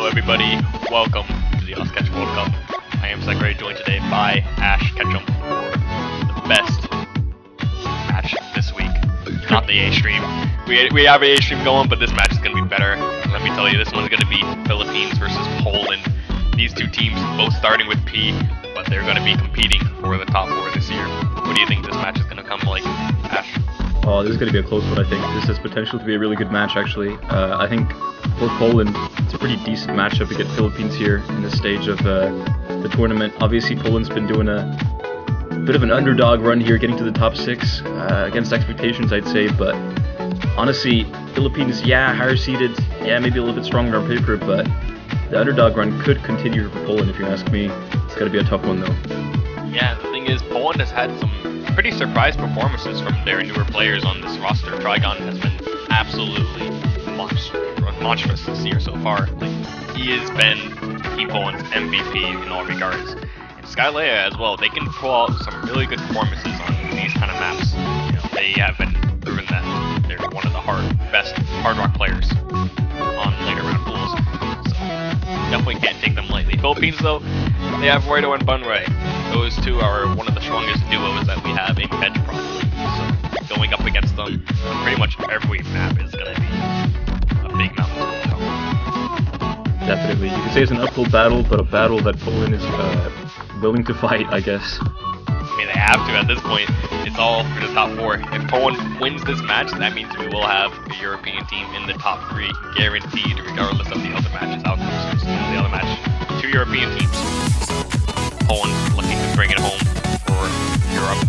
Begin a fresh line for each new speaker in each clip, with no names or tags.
everybody, welcome to the Oscatch World Cup. I am Zachary, joined today by Ash Ketchum for the best match this week. Not the A stream. We have an A stream going, but this match is going to be better. Let me tell you, this one's going to be Philippines versus Poland. These two teams both starting with P, but they're going to be competing for the top 4 this year. What do you think this match is going to come like, Ash?
Oh, this is going to be a close one, I think. This has potential to be a really good match, actually. I think for Poland, it's a pretty decent matchup to get Philippines here in this stage of the tournament. Obviously, Poland's been doing a bit of an underdog run here, getting to the top 6 against expectations, I'd say. But honestly, Philippines, yeah, higher seeded, yeah, maybe a little bit stronger on paper, but the underdog run could continue for Poland, if you ask me. It's going to be a tough one, though.
Yeah, the thing is, Poland has had some pretty surprise performances from their newer players on this roster. Trigon has been absolutely monstrous this year so far. He has been Team Poland's MVP in all regards. And Skylea as well, they can pull out some really good performances on these kind of maps. They have been proven that they're one of the best hard rock players on later round pools. So definitely can't take them lightly. Philippines though, they have Roydo and Bunray. Those two are one of the strongest duos that we have in bench probably. So going up against them on pretty much every map is going to be a big mountain to overcome.
Definitely. You could say it's an uphill battle, but a battle that Poland is willing to fight, I guess.
I mean, they have to at this point. It's all for the top 4. If Poland wins this match, that means we will have a European team in the top 3, guaranteed, regardless of the other match's outcomes. The other match, 2 European teams. Poland looking to bring it home for Europe.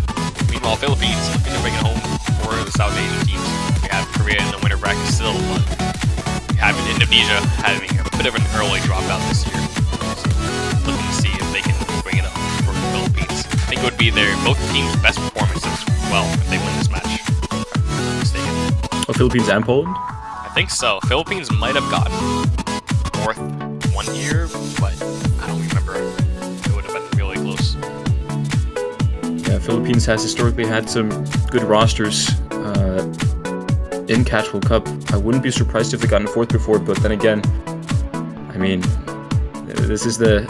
Meanwhile, Philippines looking to bring it home for the South Asian teams. We have Korea in the winter bracket still, but we have Indonesia having a bit of an early dropout this year. So looking to see if they can bring it up for the Philippines. I think it would be both teams' best performances as well if they win this match. If I'm not mistaken.
Oh, Philippines and Poland?
I think so. Philippines might have gotten 4th one year, but I don't remember.
Philippines has historically had some good rosters in Catch World Cup. I wouldn't be surprised if they gotten 4th before, but then again, I mean, this is the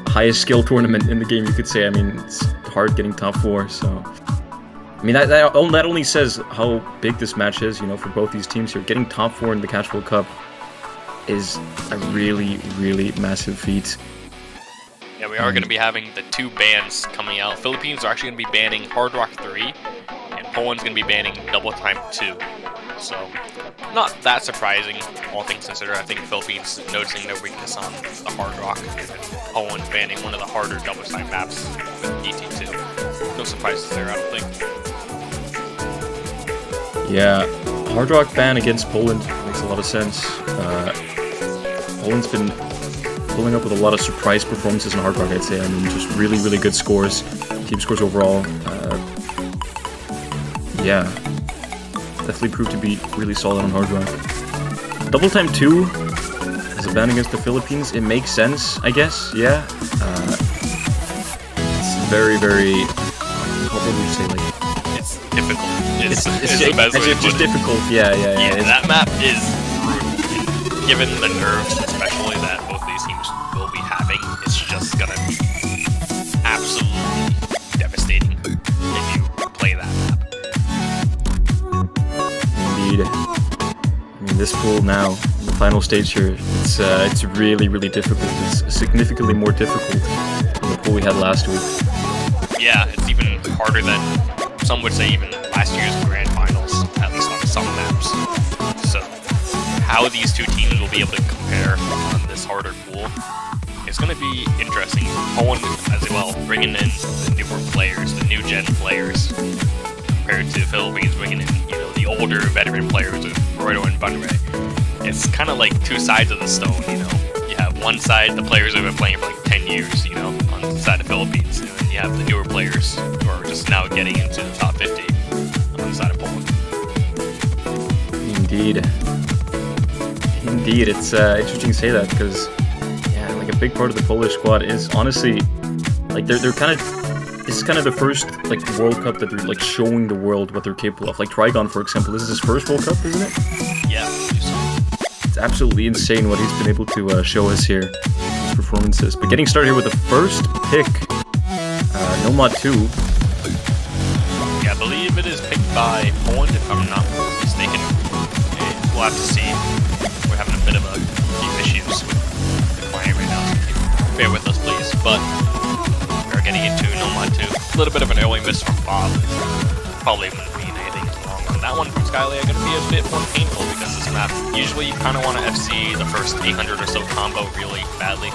highest skill tournament in the game, you could say. I mean, it's hard getting top 4, so... I mean, that only says how big this match is, for both these teams here. Getting top 4 in the Catch World Cup is a really, really massive feat.
Yeah, we are going to be having the 2 bans coming out. Philippines are actually going to be banning Hard Rock 3, and Poland's going to be banning Double Time 2. So, not that surprising, all things considered. I think Philippines noticing their weakness on the Hard Rock, and Poland banning one of the harder Double Time maps with DT2. No surprises there, I don't think.
Yeah, Hard Rock ban against Poland makes a lot of sense. Poland's been pulling up with a lot of surprise performances in Hard Rock, I'd say. I mean, just really, really good scores. Team scores overall. Yeah. Definitely proved to be really solid on Hard Rock. Double Time 2 as a ban against the Philippines. It makes sense, I guess. Yeah. It's very, very... What would you say? Like,
it's difficult. It's the best way
it's just difficult. Yeah.
That map is brutal. Given the nerves, especially that both these teams will be having, it's just gonna be absolutely devastating if you play that map.
Indeed. I mean, this pool now, the final stage here, it's really, really difficult. It's significantly more difficult than the pool we had last week.
Yeah, it's even harder than some would say even last year's Grand Finals, at least on some maps. So, how these 2 teams will be able to compare on this harder pool, it's going to be interesting. Poland as well, bringing in the newer players, the new gen players, compared to Philippines bringing in, the older veteran players with Roydo and Bunray. It's kind of like 2 sides of the stone, You have one side, the players who have been playing for like 10 years, on the side of Philippines, and then you have the newer players who are just now getting into the top 50 on the side of Poland.
Indeed, it's interesting to say that because, yeah, like a big part of the Polish squad is honestly, like they're kind of, this is kind of the first like World Cup that they're like showing the world what they're capable of. Like Trigon, for example, this is his first World Cup, isn't it?
Yeah.
It's absolutely insane what he's been able to show us here, his performances. But getting started here with the first pick, Nomad 2.
Yeah, I believe it is picked by Poland, if I'm not mistaken. We'll have to see. We're having a bit of a few issues with the client right now, so bear with us, please. But we're getting into Nomad 2. A little bit of an early miss from Bob. Probably wouldn't mean anything wrong on that one from Skylea. Going to be a bit more painful because this map, usually you kind of want to FC the first 800 or so combo really badly.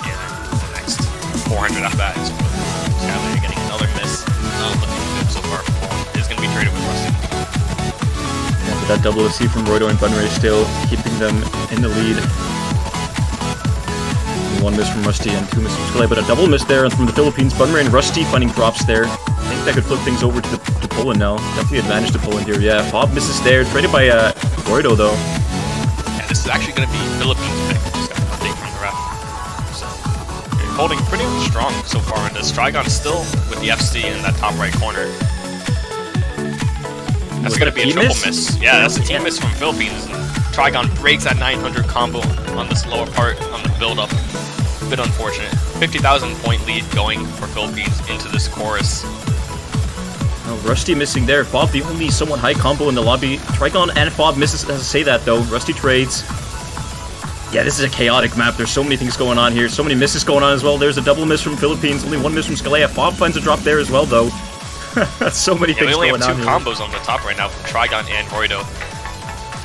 Yeah, the next 400 after that is Skylea getting another miss. Not looking good so far. Is going to be traded with Rusty.
Yeah, but that double FC from Roido and Bunray still keeping them in the lead. One miss from Rusty and 2 misses from Skylea, but a double miss there from the Philippines. Bunray and Rusty finding drops there. I think that could flip things over to Poland now. Definitely advantage to Poland here. Yeah, Bob misses there. Traded by Roido though.
Yeah, this is actually going to be Philippines pick. Just got an update from the ref. So, they're holding pretty strong so far in this. Trigon still with the FC in that top right corner. That's going to be a triple miss. Yeah, that's a team miss from Philippines. Trigon breaks that 900 combo on this lower part on the build-up. A bit unfortunate. 50,000 point lead going for Philippines into this chorus.
Oh, Rusty missing there. Bob, the only somewhat high combo in the lobby. Trigon and Bob misses, has to say that though. Rusty trades. Yeah, this is a chaotic map. There's so many things going on here. So many misses going on as well. There's a double miss from Philippines. Only 1 miss from Skylea. Bob finds a drop there as well though. That's so many things going on here.
We only have 2 combos on the top right now from Trigon and Roido.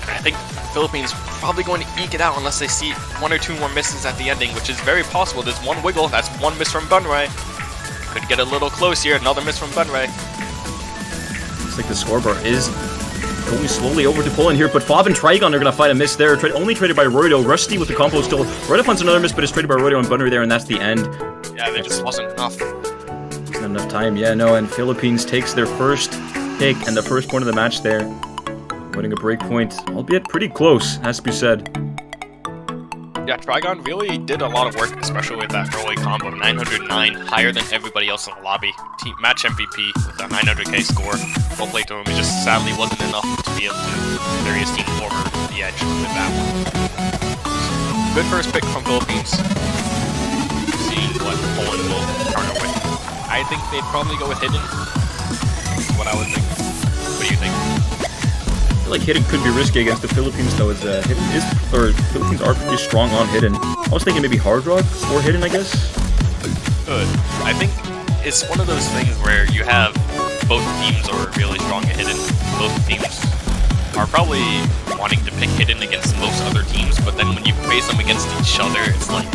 I think Philippines probably going to eke it out unless they see 1 or 2 more misses at the ending, which is very possible. There's 1 wiggle. That's 1 miss from Bunray. Could get a little close here. Another miss from Bunray.
Looks like the scorebar is going slowly over to Poland here, but Fob and Trigon are going to find a miss there. Only traded by Roido. Rusty with the combo still. Roido finds another miss, but it's traded by Roido and Bunray there, and that's the end.
Yeah, there just wasn't enough.
Not enough time. Yeah, no, and Philippines takes their first pick and the first point of the match there. Winning a break point, albeit pretty close, has to be said.
Yeah, Trigon really did a lot of work, especially with that early combo. 909, higher than everybody else in the lobby. Team match MVP with a 900k score. Well played to him. It just sadly wasn't enough to be able to carry his team over the edge with that one. Good first pick from Philippines. Seeing what Poland will counter with. I think they'd probably go with Hidden. That's what I would think. What do you think?
I feel like Hidden could be risky against the Philippines though, as Philippines are pretty strong on Hidden. I was thinking maybe Hard Rock or Hidden, I guess.
Good. I think it's one of those things where you have both teams are really strong at Hidden. Both teams are probably wanting to pick Hidden against most other teams, but then when you face them against each other, it's like,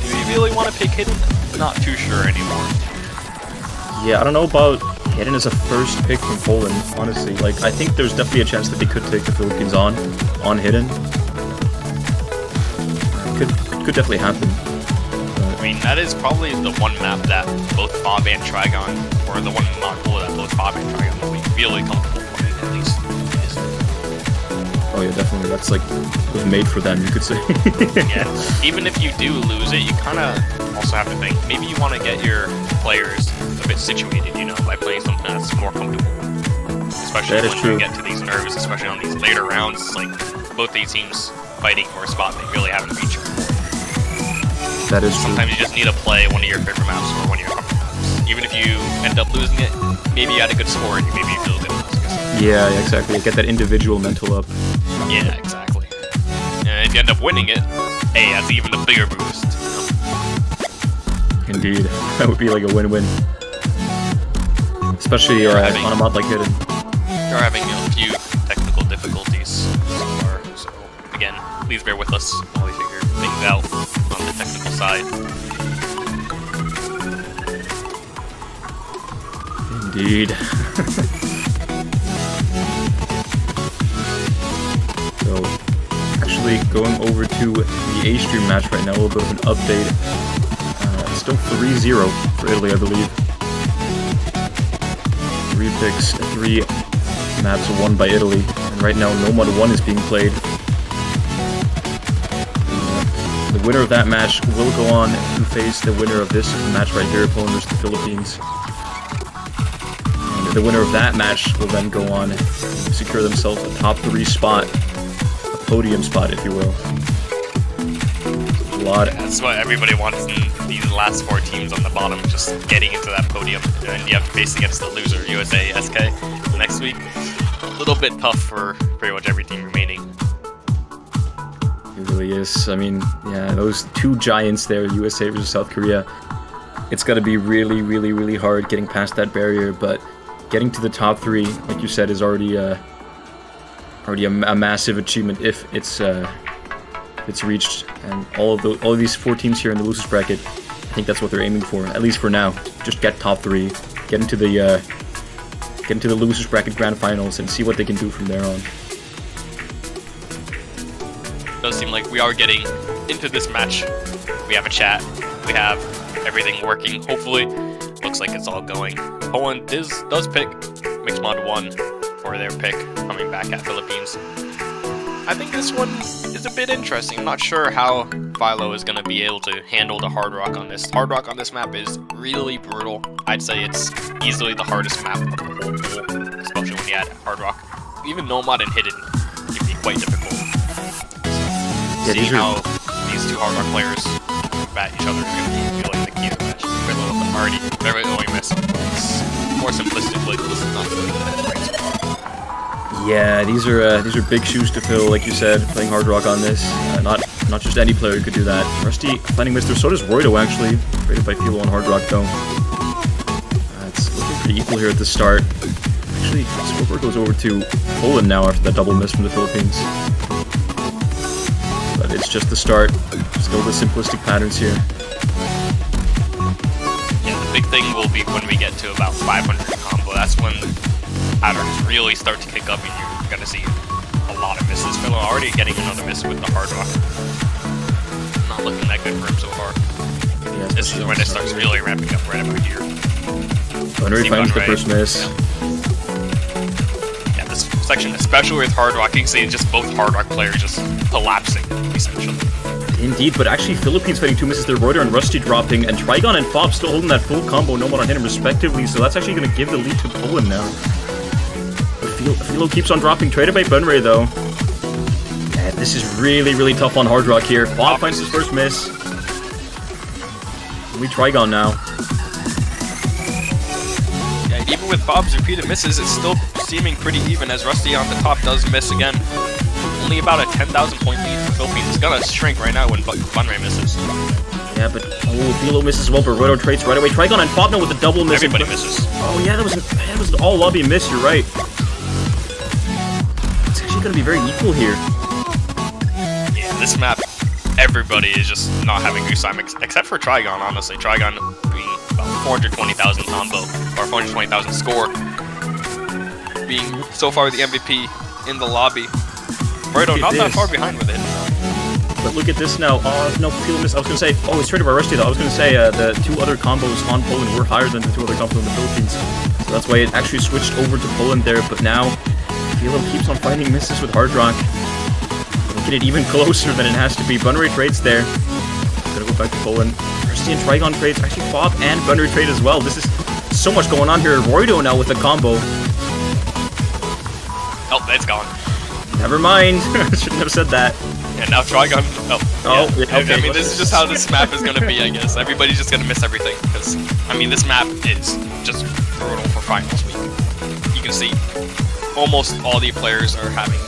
do you really want to pick Hidden? Not too sure anymore.
Yeah, I don't know about Hidden as a first pick from Poland, honestly. Like, I think there's definitely a chance that they could take the Philippines on Hidden. Could definitely happen.
I mean, that is probably the one map that both Bob and Trigon, or the one module that both Bob and Trigon will be really comfortable playing, at least.
Oh yeah, definitely. That's like, was made for them, you could say.
Yeah, even if you do lose it, you kind of also have to think, maybe you want to get your players a bit situated, you know, by playing something that's more comfortable. Especially when you get to these nerves, especially on these later rounds, it's like both these teams fighting for a spot they really haven't reached before.
That is
Sometimes
true.
you just need to play one of your favorite maps or one of your comfort maps. Even if you end up losing it, maybe you had a good score and maybe you feel good.
Yeah, exactly. Get that individual mental up.
Yeah, exactly. And if you end up winning it, hey, that's even a bigger boost.
Indeed. That would be like a win-win. Especially on a map like Hidden.
You're having a few technical difficulties so far, so again, please bear with us while we figure things out on the technical side.
Indeed. So, actually going over to the A-Stream match right now, a little bit of an update. Still 3-0 for Italy, I believe. 3 picks, 3 maps won by Italy. And right now, Nomad 1 is being played. The winner of that match will go on to face the winner of this match right here, Poland versus the Philippines. And the winner of that match will then go on to secure themselves a top 3 spot podium spot, if you will. A lot.
That's what everybody wants in these last 4 teams on the bottom, just getting into that podium. And you have to face against the loser, USA, SK, next week. A little bit tough for pretty much every team remaining.
It really is. I mean, yeah, those 2 giants there, USA versus South Korea, it's got to be really, really, really hard getting past that barrier, but getting to the top 3, like you said, is already a massive achievement if it's reached. And all of these 4 teams here in the losers bracket, I think that's what they're aiming for, at least for now. Just get top 3, get into the losers bracket grand finals, and see what they can do from there on.
Does seem like we are getting into this match. We have a chat. We have everything working. Hopefully, looks like it's all going. Poland does pick Mixed Mod 1 for their pick, coming back at Philippines. I think this one is a bit interesting. I'm not sure how Philo is going to be able to handle the hard rock on this. Hard rock on this map is really brutal. I'd say it's easily the hardest map of the whole pool, especially when you add hard rock. Even Nomad and Hidden can be quite difficult.
Yeah,
seeing how these 2 hard rock players bat each other is going to be really the key to the match. Already very going miss. It's more simplistically, this is not really great so far.
Yeah, these are big shoes to fill, like you said, playing hard rock on this. Not just any player could do that. Rusty finding Mr. So does Roido, actually. Rated by Philo on hard rock, though. It's looking pretty equal here at the start. Actually, Scorpio goes over to Poland now after that double miss from the Philippines. But it's just the start. Still the simplistic patterns here.
Yeah, the big thing will be when we get to about 500 combo. That's when the patterns really start to kick up and you're going to see a lot of misses. Philo already getting another miss with the hard rock. Not looking that good for him so far. Yeah, this is when it starts really ramping up right about here.
Bunray finds the first miss.
Yeah, this section, especially with hard rock, you can see just both hard rock players just collapsing, essentially.
Indeed, but actually Philippines fighting 2 misses there, Reuter and Rusty dropping, and Trigon and Fob still holding that full combo, no one on him respectively, so that's actually going to give the lead to Poland now. Philo keeps on dropping, traded by Bunray though. Yeah, this is really, really tough on hard rock here. Fob finds his first miss. We Trigon now.
Yeah, even with Fob's repeated misses, it's still seeming pretty even as Rusty on the top does miss again. Only about a 10,000 point lead for Philippines. It's gonna shrink right now when Bunray misses.
Yeah, but Philo misses well, but Roido trades right away. Trigon and Fobno with a double miss.
Everybody misses.
Oh yeah, that was an all lobby miss, you're right. It's actually gonna be very equal here.
Yeah, this map, everybody is just not having good time, except for Trigon, honestly. Trigon being about 420,000 combo, or 420,000 score. Being so far the MVP in the lobby. Roido not that far behind with it.
But look at this now. Oh, no, Philo missed. I was going to say, oh, it's traded by Rusty though. I was going to say the 2 other combos on Poland were higher than the 2 other combos in the Philippines. So that's why it actually switched over to Poland there. But now, Philo keeps on finding misses with hard rock. Making it even closer than it has to be. Bunray trades there. Gonna go back to Poland. Rusty and Trigon trades. Actually, Fob and Bunray trade as well. This is so much going on here. Roido now with the combo.
Oh, it's gone.
Never mind. Shouldn't have said that.
And now Trigon. Oh, yeah.
Okay.
I mean, this is just how this map is gonna be, I guess. Everybody's just gonna miss everything because, I mean, this map is just brutal for finals week. You can see almost all the players are having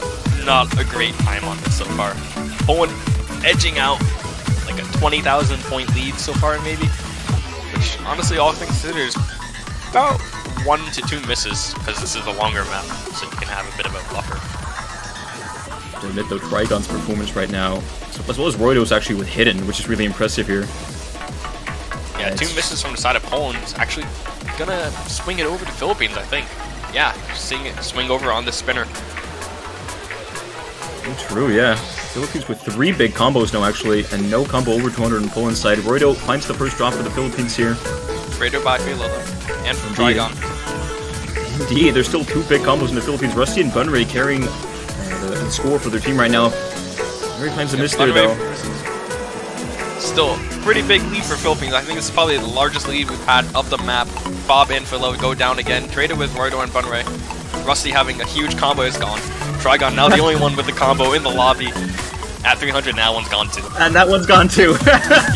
not a great time on this so far. Poland edging out like a 20,000 point lead so far, maybe. Which, honestly, all things considered, is about 1 to 2 misses because this is the longer map, so you can have a bit of a buffer.
To admit though, Trigon's performance right now, so as well as Roido's actually with Hidden, which is really impressive here.
Yeah, 2 misses from the side of Poland is actually gonna swing it over to Philippines, I think. Yeah, seeing it swing over on the spinner.
True, yeah. Philippines with 3 big combos now actually, and no combo over 200 on Poland's side. Roido finds the first drop for the Philippines here.
Raided by Philo though, and from Trigon.
Indeed, there's still 2 big combos in the Philippines. Rusty and Bunray carrying the score for their team right now. Bunray finds a miss there though.
Still, pretty big lead for Philippines. I think this is probably the largest lead we've had of the map. Fob and Philo go down again. Traded with Roido and Bunray. Rusty having a huge combo is gone. Trigon now the only one with the combo in the lobby. At 300, now one's gone too.
And that one's gone too.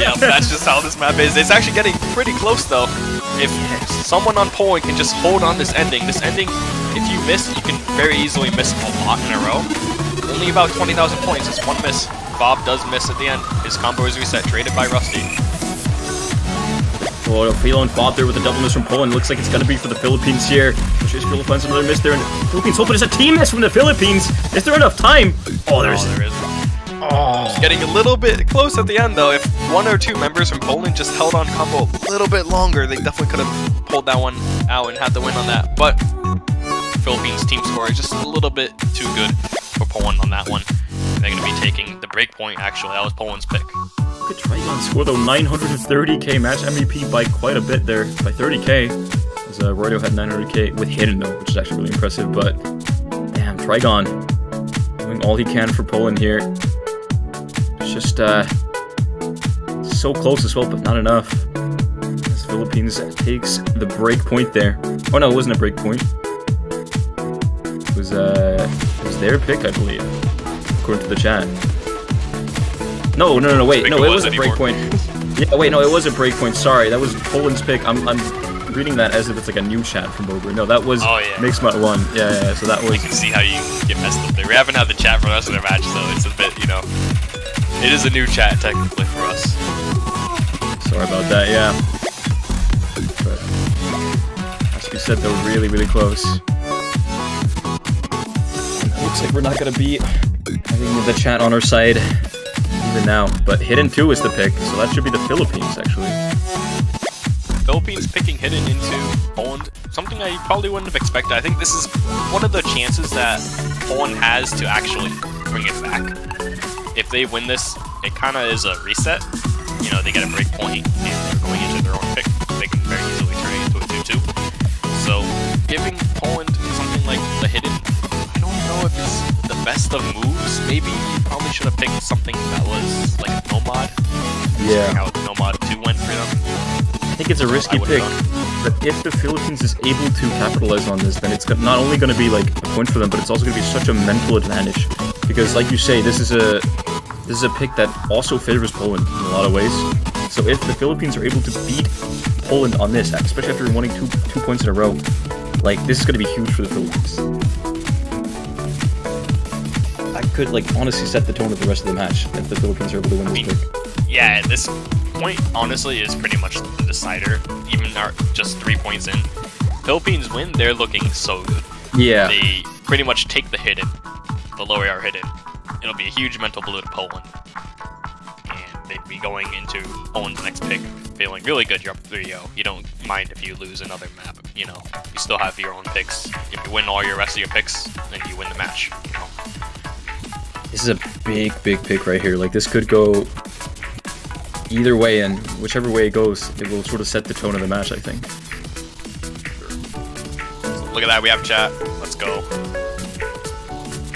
Yeah, that's just how this map is. It's actually getting pretty close though. If someone on Poland can just hold on this ending, if you miss, you can very easily miss a lot in a row. Only about 20,000 points, it's one miss. Bob does miss at the end. His combo is reset, traded by Rusty.
Well, Philo and Bob there with a double miss from Poland. Looks like it's gonna be for the Philippines here. Chase Philippines another miss there, and the Philippines hoping it's a team miss from the Philippines. Is there enough time? Oh, there is. Oh.
Just getting a little bit close at the end though. If one or two members from Poland just held on combo a little bit longer, they definitely could have pulled that one out and had the win on that. But Philippines team score is just a little bit too good for Poland on that one. They're going to be taking the break point. Actually, that was Poland's pick.
Look at Trigon score though, 930k match MVP by quite a bit there, by 30k. As Roydo had 900k with hidden though, which is actually really impressive. But damn, Trigon doing all he can for Poland here. Just so close as well, but not enough. As Philippines takes the break point there. Oh no, it wasn't a break point. It was their pick, I believe, according to the chat. No, wait, no, it was a break point. Yeah, wait, no, it was a break point. Sorry, that was Poland's pick. I'm reading that as if it's like a new chat from Bober. No, that was Mixmut 1. Yeah, so that was.
You can see how you get messed up there. We haven't had the chat for the rest of the match, so it's a bit, you know. It is a new chat, technically, for us.
Sorry about that, yeah. But, as we said, though, really, really close. And it looks like we're not going to be having the chat on our side even now. But Hidden 2 is the pick, so that should be the Philippines, actually.
Philippines picking Hidden into Poland, something I probably wouldn't have expected. I think this is one of the chances that Poland has to actually bring it back. If they win this, it kind of is a reset. You know, they get a break point, and they're going into their own pick. They can very easily turn it into a 2-2. So, giving Poland something like the Hidden, I don't know if it's the best of moves. Maybe you probably should have picked something that was like a Nomad.
Yeah.
How Nomad 2 went for them.
I think it's a risky pick, but if the Philippines is able to capitalize on this, then it's not only going to be like a point for them, but it's also going to be such a mental advantage. Because, like you say, this is a pick that also favors Poland in a lot of ways. So if the Philippines are able to beat Poland on this, especially after winning two points in a row, like this is going to be huge for the Philippines. I could like honestly set the tone of the rest of the match if the Philippines are able to win this pick.
Yeah, this point honestly is pretty much the decider. Even just 3 points in, Philippines win. They're looking so good.
Yeah.
They pretty much take the Hidden. The lower are Hidden. It'll be a huge mental blow to Poland. And they'd be going into Poland's next pick feeling really good. You're up 3-0. You don't mind if you lose another map, you know. You still have your own picks. If you win all your rest of your picks, then you win the match, you know.
This is a big pick right here. Like, this could go either way, and whichever way it goes, it will sort of set the tone of the match, I think.
So look at that, we have chat. Let's go.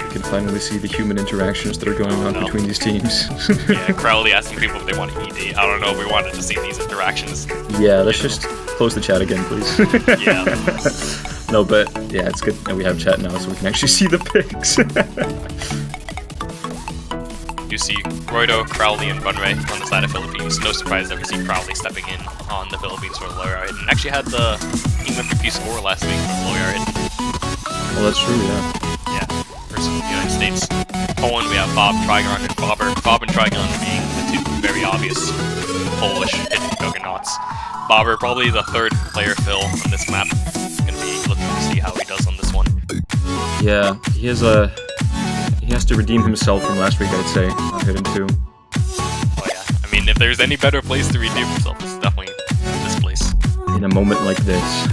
We can finally see the human interactions that are going on between these teams.
Yeah, Crowley asking people if they want to ED. I don't know if we wanted to see these interactions.
Yeah, let's just close the chat again, please.
Yeah.
No, but yeah, it's good that we have chat now so we can actually see the picks.
You see Roydo, Crowley, and Bunray on the side of Philippines. No surprise that we see Crowley stepping in on the Philippines for Loyar Hidden. And actually had the Team MVP score last week for Loyar Hidden.
Well, that's true, yeah.
Yeah, versus the United States. Poland, we have Bob, Trigon, and Bobber. Bob and Trigon being the two very obvious Polish hidden juggernauts. Bobber, probably the third player fill on this map. Gonna be looking to see how he does on this one.
Yeah, he has to redeem himself from last week, I'd say, on Hidden 2.
Oh yeah, I mean, if there's any better place to redeem himself, it's definitely this place.
In a moment like this.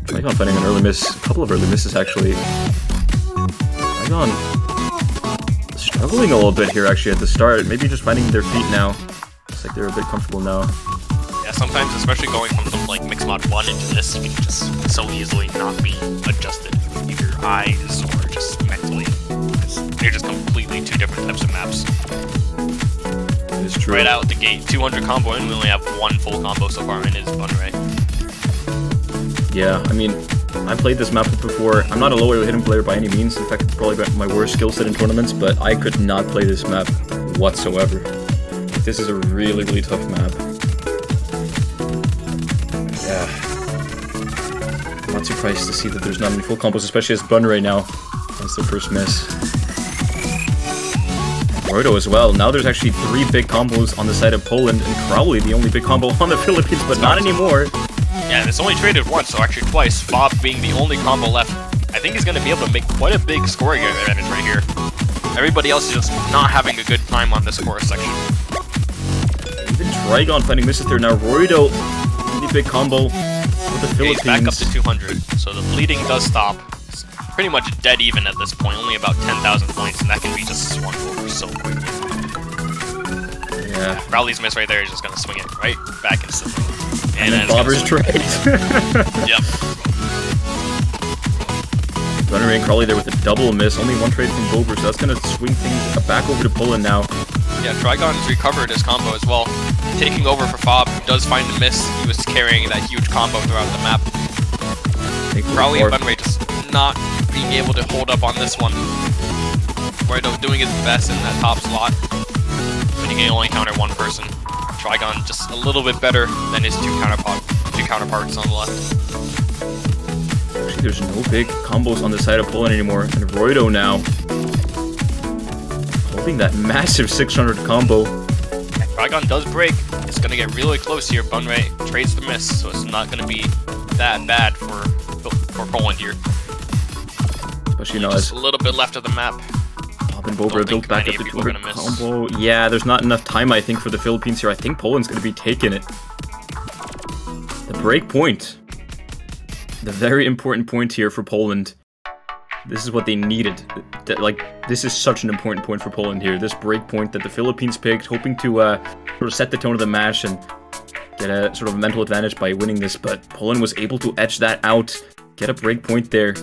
Trigon finding an early miss, a couple of early misses actually. Trigon struggling a little bit here actually at the start, maybe just finding their feet now. Looks like they're a bit comfortable now.
Yeah, sometimes, especially going from something like Mixmod 1 into this, you can just so easily not be adjusted. Either eyes or just mentally. They're just completely two different types of maps.
It is true.
Right out the gate, 200 combo in, we only have one full combo so far, and it is Bunray.
Yeah, I mean, I've played this map before. I'm not a low hidden player by any means. In fact, it's probably my worst skill set in tournaments, but I could not play this map whatsoever. This is a really, really tough map. Yeah. I'm not surprised to see that there's not any full combos, especially as Bunray now. That's the first miss. Roido as well. Now there's actually 3 big combos on the side of Poland, and Crowley the only big combo on the Philippines, but not anymore.
Yeah, and it's only traded once, so actually twice. Fob being the only combo left. I think he's going to be able to make quite a big scoring advantage right here. Everybody else is just not having a good time on this chorus section.
Even Trigon finding misses there. Now Roido, really big combo for the Philippines.
He's back up to 200, so the bleeding does stop. It's pretty much dead even at this point, only about 10,000 points, and that can be just swung over so quickly.
Yeah.
Rowley's miss right there is just going to swing it right back instantly.
And then Bobber's trade.
Yep.
Bunray and Crowley there with a double miss. Only 1 trade from Bober, so that's going to swing things back over to Poland now.
Yeah, Trigon's recovered his combo as well. Taking over for Fob, who does find the miss. He was carrying that huge combo throughout the map. Crowley and Bunray just not being able to hold up on this one. Roido doing his best in that top slot, but he can only counter 1 person. Trigon just a little bit better than his two counterparts on the left.
Actually, there's no big combos on the side of Poland anymore, and Roido now holding that massive 600 combo.
Trigon does break. It's going to get really close here. Bunray trades the miss, so it's not going to be that bad for Poland here.
Especially now
just
as
a little bit left of the map.
and Bober built back up the 200 combo. Yeah, there's not enough time, I think, for the Philippines here. I think Poland's going to be taking it. The break point. The very important point here for Poland. This is what they needed. Like, this is such an important point for Poland here. This break point that the Philippines picked, hoping to sort of set the tone of the match and get a sort of mental advantage by winning this. But Poland was able to etch that out, get a break point there.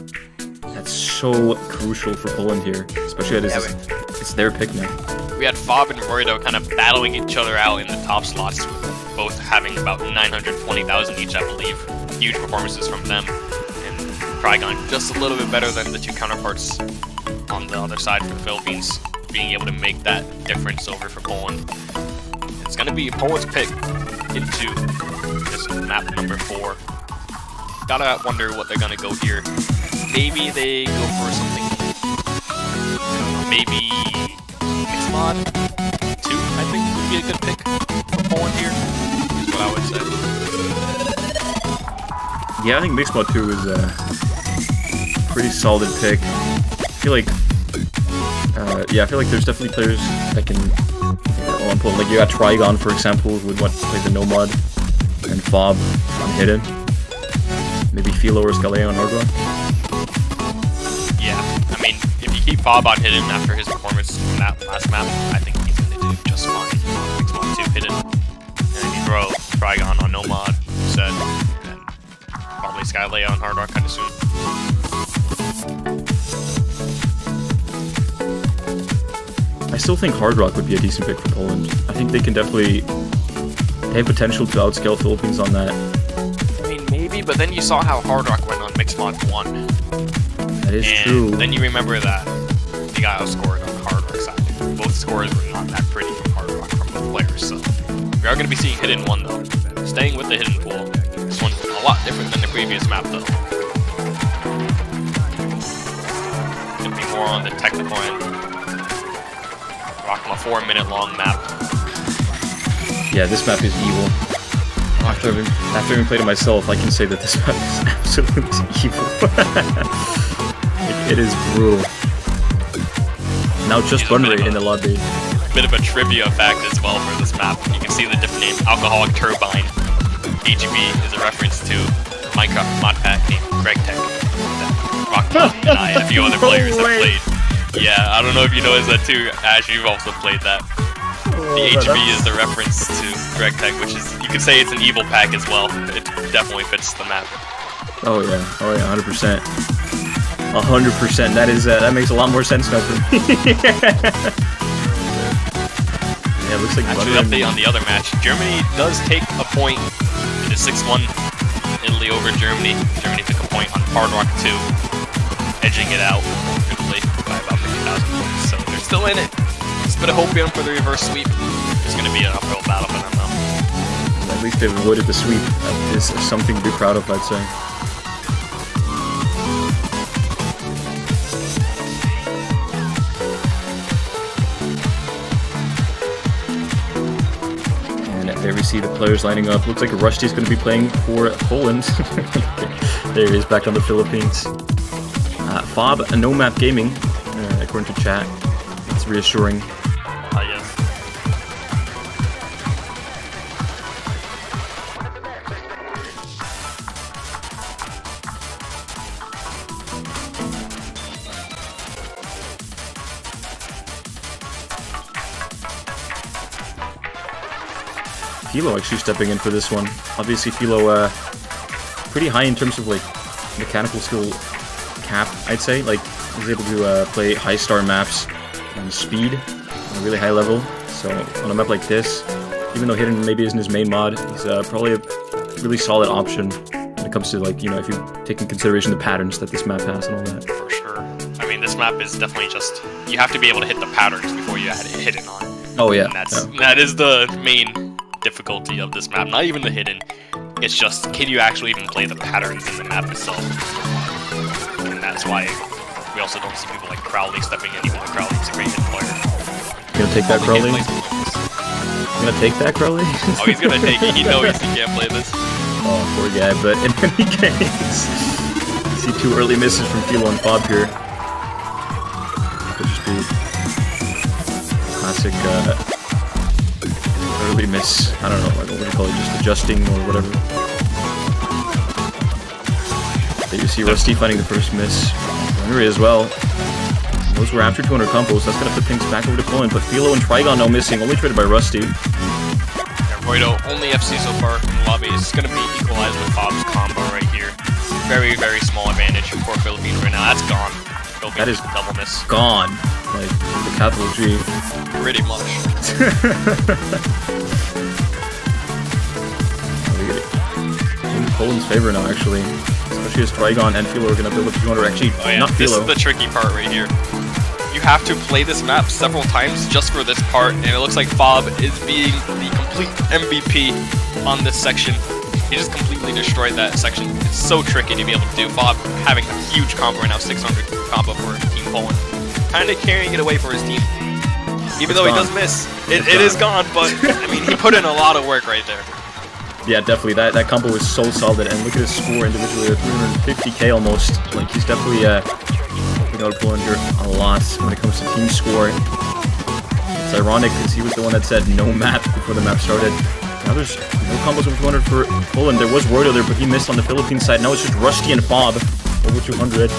That's so crucial for Poland here, especially that it's their pick now.
We had Fob and Roido kind of battling each other out in the top slots, with both having about 920,000 each, I believe. Huge performances from them. And Trigon just a little bit better than the two counterparts on the other side for the Philippines, being able to make that difference over for Poland. It's going to be Poland's pick into this map number 4. Gotta wonder what they're going to go here. Maybe they go for something, maybe Mixed Mod 2, I think would be a good pick for Poland here, is what I would say.
Yeah, I think Mixed Mod 2 is a pretty solid pick. I feel like, I feel like there's definitely players that can, on Poland. Like you got Trigon, for example, who would want to play the Nomad, and Fob on Hidden. Maybe Philo or Scalea on Hardrock.
Yeah, I mean, if you keep Fob on Hidden after his performance from that last map, I think he's going to do just fine. Mixed Mod 2 Hidden. And then you throw Trigon on Nomad, you said, and probably Scalea on Hardrock kind of soon.
I still think Hardrock would be a decent pick for Poland. I think they can definitely... They have potential to outscale Philippines on that.
I mean, maybe, but then you saw how Hardrock went on Mixed Mod 1.
That is true.
Then you remember that he got outscored on the Hardrock side. Both scores were not that pretty from Hardrock from both players, so... We are going to be seeing Hidden 1, though. Staying with the Hidden pool. This one's a lot different than the previous map, though. Going to be more on the technical end. Rocking a 4-minute long map.
Yeah, this map is evil. After having played it myself, I can say that this map is absolutely evil. It is brutal. Now just Bunray in the lobby.
Bit of a trivia fact as well for this map. You can see the different name, Alcoholic Turbine. AGB is a reference to Minecraft mod pack named Greg Tech. That Rockman and I and a few other players have played. Yeah, I don't know if you noticed that too, Ash, you've also played that. The HB is the reference to Greg Tech, which is, you could say it's an evil pack as well. It definitely fits the map.
Oh yeah, 100%. 100%. That makes a lot more sense now for me. Yeah, it looks like
actually, update on the other match. Germany does take a point. It is 6-1 Italy. barely over Germany. Germany took a point on Hard Rock 2, edging it out comfortably by about 50,000 points. So they're still in it. Just a bit of hopium for the reverse sweep. It's going to be an uphill battle for them though.
At least they've avoided the sweep. That is something to be proud of, I'd say. There we see the players lining up. Looks like Rusty's going to be playing for Poland. There he is, back on the Philippines. Fob, a no-map gaming, according to chat. It's reassuring.
Yes.
Philo actually stepping in for this one. Obviously Philo pretty high in terms of like mechanical skill cap, I'd say. Like he's able to play high star maps and speed on a really high level. So on a map like this, even though Hidden maybe isn't his main mod, he's probably a really solid option when it comes to, like, you know, if you take in consideration the patterns that this map has and all that.
For sure. I mean, this map is definitely just, you have to be able to hit the patterns before you add Hidden on.
Oh yeah.
And that is the main difficulty of this map, not even the Hidden. It's just, can you actually even play the patterns in the map itself? And that's why we also don't see people like Crowley stepping in, even though Crowley's a great hit player.
You gonna take that, Crowley? You gonna take that, Crowley?
Oh, he's gonna take it. He knows he can't play this.
Oh, poor guy, but in any case, you see two early misses from Philo and Fob here. Could just be classic early miss. I don't know, like, what would you call it? Just adjusting or whatever. There you see Rusty finding the first miss. Henry as well. Those were after 200 combos. That's gonna put things back over to Poland, but Philo and Trigon now missing, only traded by Rusty.
Yeah, Roido, only FC so far in the lobby. It's gonna be equalized with Fob's combo right here. Very, very small advantage for Philippines right now. That's gone. Philippines
that is
double miss.
Gone. Like, the capital G.
Pretty much.
In Poland's favor now, actually. Especially as Trigon and Philo are gonna build up 200. Actually,
oh, yeah.
not Philo.
This is the tricky part right here. You have to play this map several times just for this part, and it looks like Fob is being the complete MVP on this section. He just completely destroyed that section. It's so tricky to be able to do. Fob having a huge combo right now, 600 combo for Team Poland. Kind of carrying it away for his team. Even though he does miss. It is gone, but I mean, he put in a lot of work right there.
Yeah, definitely. That combo was so solid, and look at his score individually, 350k almost. Like, he's definitely helping out Poland here a lot when it comes to team score. It's ironic because he was the one that said no map before the map started. Now there's no combos over 200 for Poland. There was Roido there, but he missed on the Philippines side. Now it's just Rusty and Fob over 200.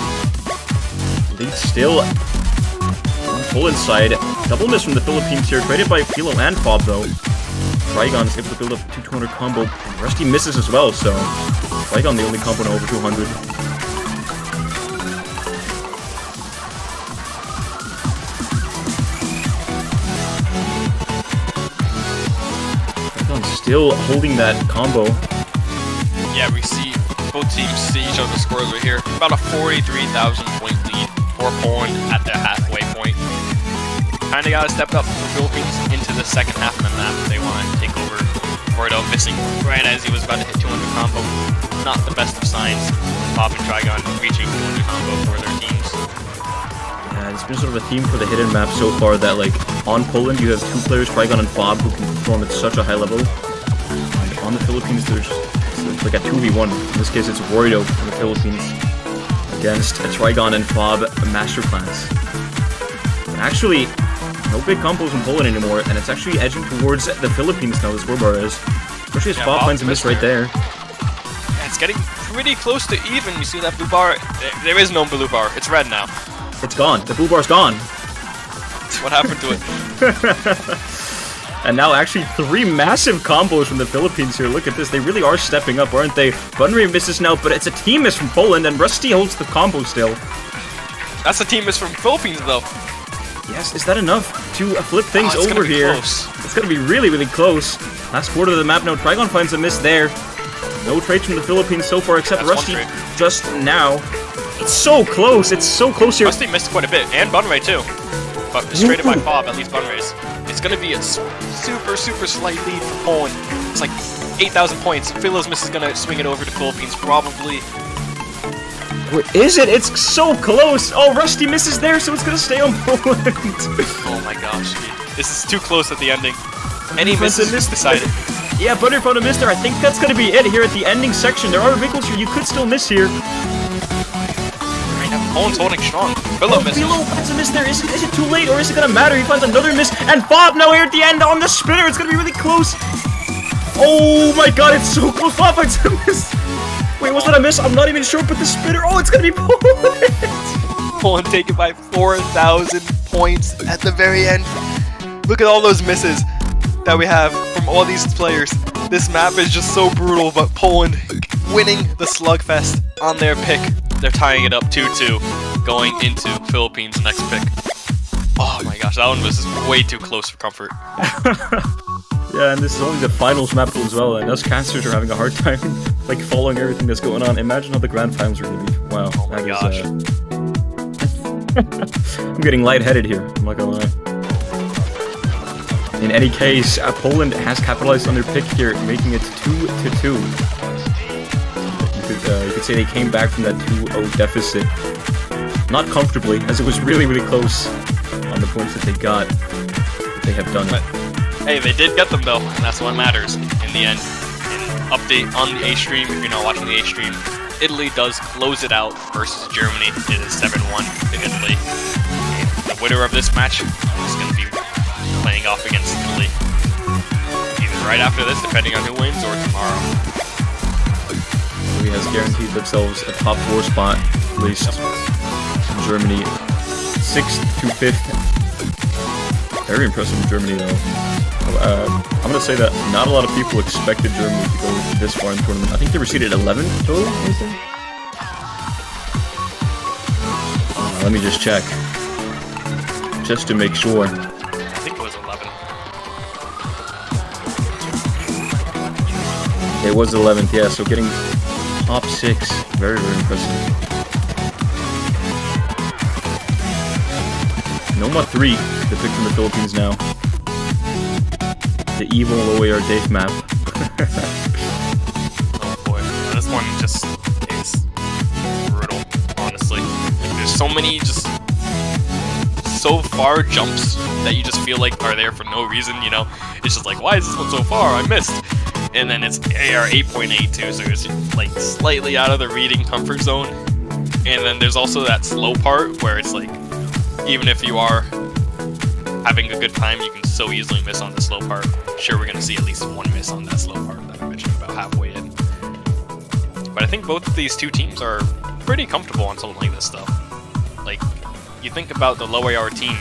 Lead still on Poland's side. Double miss from the Philippines here, traded by Philo and Fob though. Trigon is able to build up a 200 combo. And Rusty misses as well, so Trigon the only combo now over 200. Trigon still holding that combo.
Yeah, we see both teams see each other's scores right here. About a 43,000 point lead for Poland at the halfway point. Kinda gotta step up the Philippines into the second half of the map. They want to take over. Roido missing right as he was about to hit 200 combo. Not the best of signs. Fob and Trigon reaching 200 combo for their teams.
Yeah, it's been sort of a theme for the Hidden map so far that, like, on Poland you have two players, Trigon and Fob, who can perform at such a high level. And on the Philippines there's like a 2v1. In this case it's Roido from the Philippines against Trigon and Fob, a master class. And actually, no big combos in Poland anymore, and it's actually edging towards the Philippines now, the scorebar is. Especially as Fob finds a miss right there.
Yeah, it's getting pretty close to even. You see that blue bar? There is no blue bar. It's red now.
It's gone. The blue bar's gone.
What happened to it?
And now actually 3 massive combos from the Philippines here. Look at this. They really are stepping up, aren't they? Bunry misses now, but it's a team miss from Poland, and Rusty holds the combo still.
That's a team miss from Philippines, though.
Yes, is that enough to flip things over here?
Close.
It's gonna be really, really close. Last quarter of the map now. Trigon finds a miss there. No trades from the Philippines so far, except
That's
Rusty
one trade.
just now. It's so close. It's so close here.
Rusty missed quite a bit, and Bunray too. But traded by Fob, at least Bunray's. It's going to be a super slight lead for Poland. It's like 8,000 points. Philo's miss is going to swing it over to Philippines, probably.
Where is it? It's so close. Oh, Rusty misses there, so it's going to stay on Poland.
Oh my gosh, dude. This is too close at the ending. Any misses is decided.
Yeah, Butter found a miss there. I think that's going to be it here at the ending section. There are wrinkles here. You could still miss here.
Poland's holding strong. Philo misses.
Philo finds a miss there. Is it too late, or is it going to matter? He finds another miss. And Fob now here at the end on the spinner. It's going to be really close. Oh my god, it's so close. Fob finds a miss. Wait, was that a miss? I'm not even sure, but the spinner. Oh, it's going to be Poland.
Poland taken by 4,000 points at the very end. Look at all those misses that we have from all these players. This map is just so brutal, but Poland winning the slugfest on their pick. They're tying it up 2-2, going into Philippines' next pick. Oh my gosh, that one was just way too close for comfort.
Yeah, and this is only the finals map as well, and us casters are having a hard time like following everything that's going on. Imagine how the grand finals are going to be. Wow,
oh my gosh.
I'm getting lightheaded here, I'm not gonna lie. In any case, Poland has capitalized on their pick here, making it 2-2. You could say they came back from that 2-0 deficit. Not comfortably, as it was really close on the points that they got. They have done it.
Hey, they did get them though, and that's what matters in the end. An update on the A stream, if you're not watching the A stream, Italy does close it out versus Germany. It is 7-1 to Italy. And the winner of this match is going to be playing off against Italy. Either right after this, depending on who wins, or tomorrow.
Italy has guaranteed themselves a top 4 spot, at least. Germany, 6th to 5th. Very impressive in Germany, though. I'm going to say that not a lot of people expected Germany to go this far in the tournament. I think they were seeded 11th total, let me just check. Just to make sure.
I think it was 11.
It was 11th, yeah, so getting top 6. Very impressive. Noma 3, the pick from the Philippines now. The evil OAR Dave map.
Oh boy, this one just is brutal, honestly. Like, there's so many just so far jumps that you just feel like are there for no reason, you know? It's just like, why is this one so far? I missed. And then it's AR 8.8 too, so it's like slightly out of the reading comfort zone. And then there's also that slow part where it's like, even if you are having a good time, you can so easily miss on the slow part. Sure, we're going to see at least one miss on that slow part that I mentioned about halfway in. But I think both of these two teams are pretty comfortable on something like this stuff. Like, you think about the low AR teams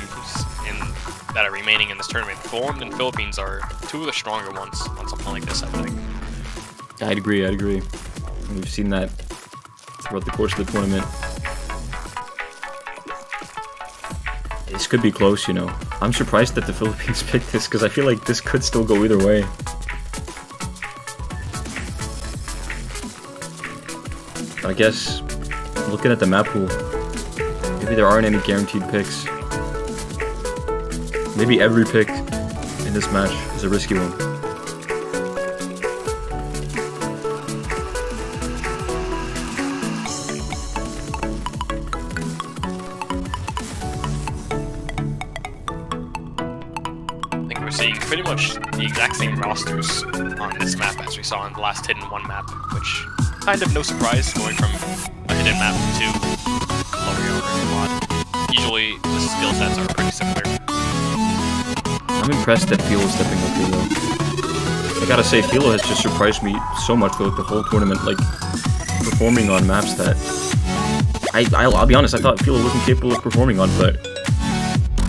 that are remaining in this tournament. Poland and Philippines are two of the stronger ones on something like this, I think.
I'd agree. We've seen that throughout the course of the tournament. This could be close, you know. I'm surprised that the Philippines picked this, because I feel like this could still go either way. But I guess, looking at the map pool, maybe there aren't any guaranteed picks. Maybe every pick in this match is a risky one.
Seeing pretty much the exact same rosters on this map as we saw on the last Hidden 1 map, which kind of no surprise going from a Hidden map to lower squad. Usually the skill sets are pretty similar.
I'm impressed that Philo is stepping up here though. I gotta say, Philo has just surprised me so much throughout the whole tournament, like performing on maps that I'll be honest, I thought Philo wasn't capable of performing on, but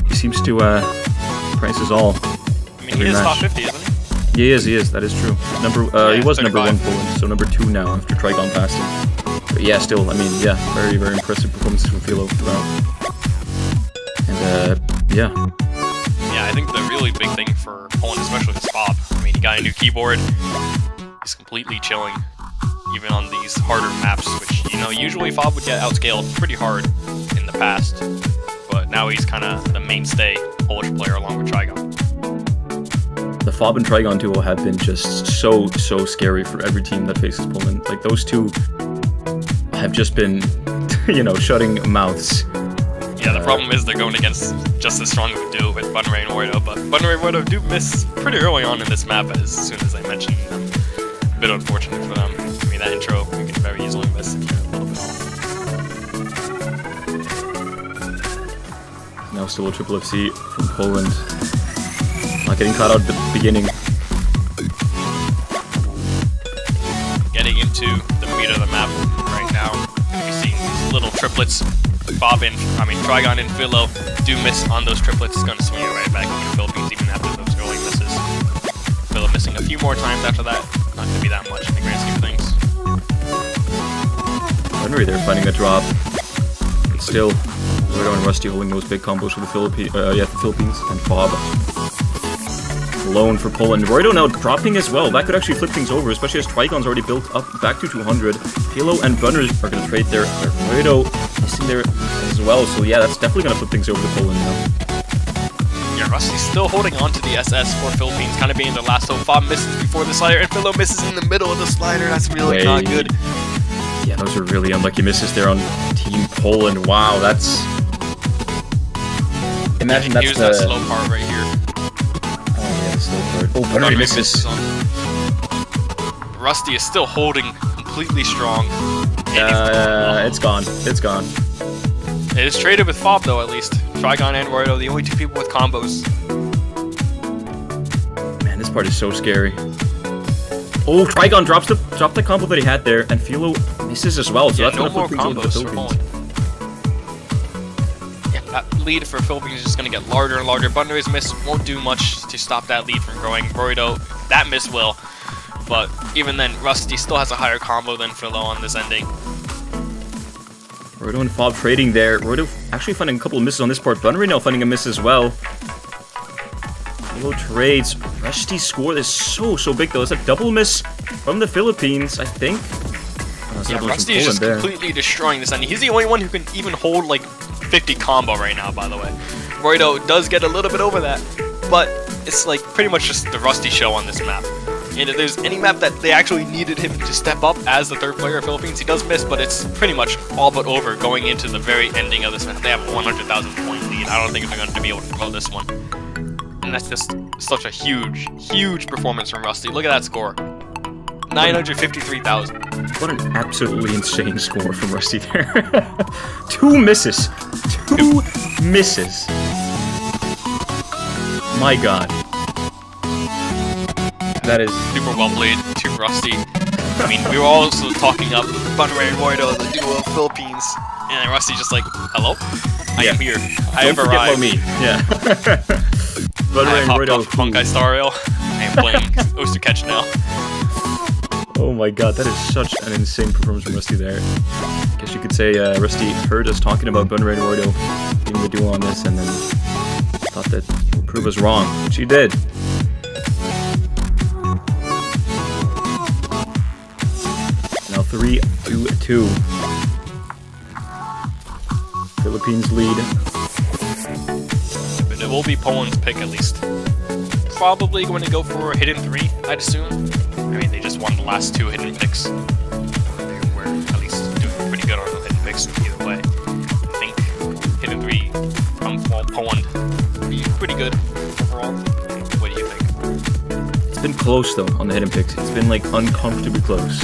he seems to price us all.
I mean, he is top 50, isn't
he? He is, that is true. He was 35. Number 1 Poland, so number 2 now after Trigon passed him. But yeah, still, I mean, yeah, very impressive performances from Philo throughout. And, yeah.
Yeah, I think the really big thing for Poland, especially with Fob, I mean, he got a new keyboard. He's completely chilling. even on these harder maps, which, you know, usually Fob would get outscaled pretty hard in the past, but now he's kind of the mainstay Polish player along with Trigon.
The Fob and Trigon duo have been just so scary for every team that faces Poland. Like, those two have just been, you know, shutting mouths.
Yeah, the problem is they're going against just as strong of a duo with Bunneray and Woido, but Bunneray and Woido do miss pretty early on in this map as soon as I mentioned them. A bit unfortunate for them. I mean, that intro you can very easily miss if you're a little bit off.
Now still a triple FC from Poland. Not getting caught out at the beginning.
Getting into the meat of the map right now. You see these little triplets. Trigon and Philo do miss on those triplets. It's going to swing it right back into the Philippines even after those early misses. Philo missing a few more times after that. Not going to be that much in the grand scheme of things.
Bunneray there finding a drop. But still, Woido and Rusty holding those big combos for the Philippines and Fob. Alone for Poland. Woido now dropping as well. That could actually flip things over, especially as Trigon's already built up back to 200. Philo and Bunneray are going to trade there. Woido missing there as well, so yeah, that's definitely going to flip things over to Poland now.
Yeah, Rusty's still holding on to the SS for Philippines, kind of being the last hope. Fob misses before the slider, and Philo misses in the middle of the slider. That's really not good.
Yeah, those are really unlucky misses there on Team Poland. Wow, that's... Imagine that's
Here's that slow part right here.
Oh, Bunneray misses.
Rusty is still holding completely strong.
It's gone. It's gone.
It is traded with Fob though, at least. Trigon and Woido, the only two people with combos.
Man, this part is so scary. Oh, Trigon dropped the combo that he had there, and Philo misses as well. So
yeah,
that's
no
gonna
more
flip things over to the Philippines.
Yeah, that lead for Philippines is just going to get larger and larger. Bunneray's miss won't do much to stop that lead from growing. Woido, that miss will. But even then, Rusty still has a higher combo than Philo on this ending.
Woido and Fob trading there. Woido actually finding a couple of misses on this part. Bunneray now finding a miss as well. Philo trades. Rusty's score is so big though. It's a double miss from the Philippines, I think.
Yeah, Rusty is just completely destroying this ending. He's the only one who can even hold like 50 combo right now, by the way. Woido does get a little bit over that, but it's like pretty much just the Rusty show on this map. And if there's any map that they actually needed him to step up as the third player of Philippines, he does miss, but it's pretty much all but over going into the very ending of this map. They have a 100,000 point lead. I don't think they're going to be able to blow this one. And that's just such a huge performance from Rusty. Look at that score. 953,000.
What an absolutely insane score from Rusty there. 2 misses. 2 misses. My god. That is
super well played to Rusty. I mean, we were also talking up Bunneray and Woido, the duo of Philippines, and Rusty's just like, hello? I am here. I have arrived.
Me. Yeah. Bunneray and Woido.
Honkai Star Rail. I am playing Oyster Catch now.
Oh my god, that is such an insane performance from Rusty there. I guess you could say Rusty heard us talking about Bunneray and Woido being the duo on this, and then thought that he would prove us wrong, which he did. Now 3-2. Philippines lead.
But it will be Poland's pick at least. Probably going to go for a hidden 3, I'd assume. I mean, they just won the last 2 hidden picks. They were at least doing pretty good on the hidden picks either way. I think hidden 3 from Poland would be pretty good overall. What do you think?
It's been close though on the hidden picks. It's been like uncomfortably close.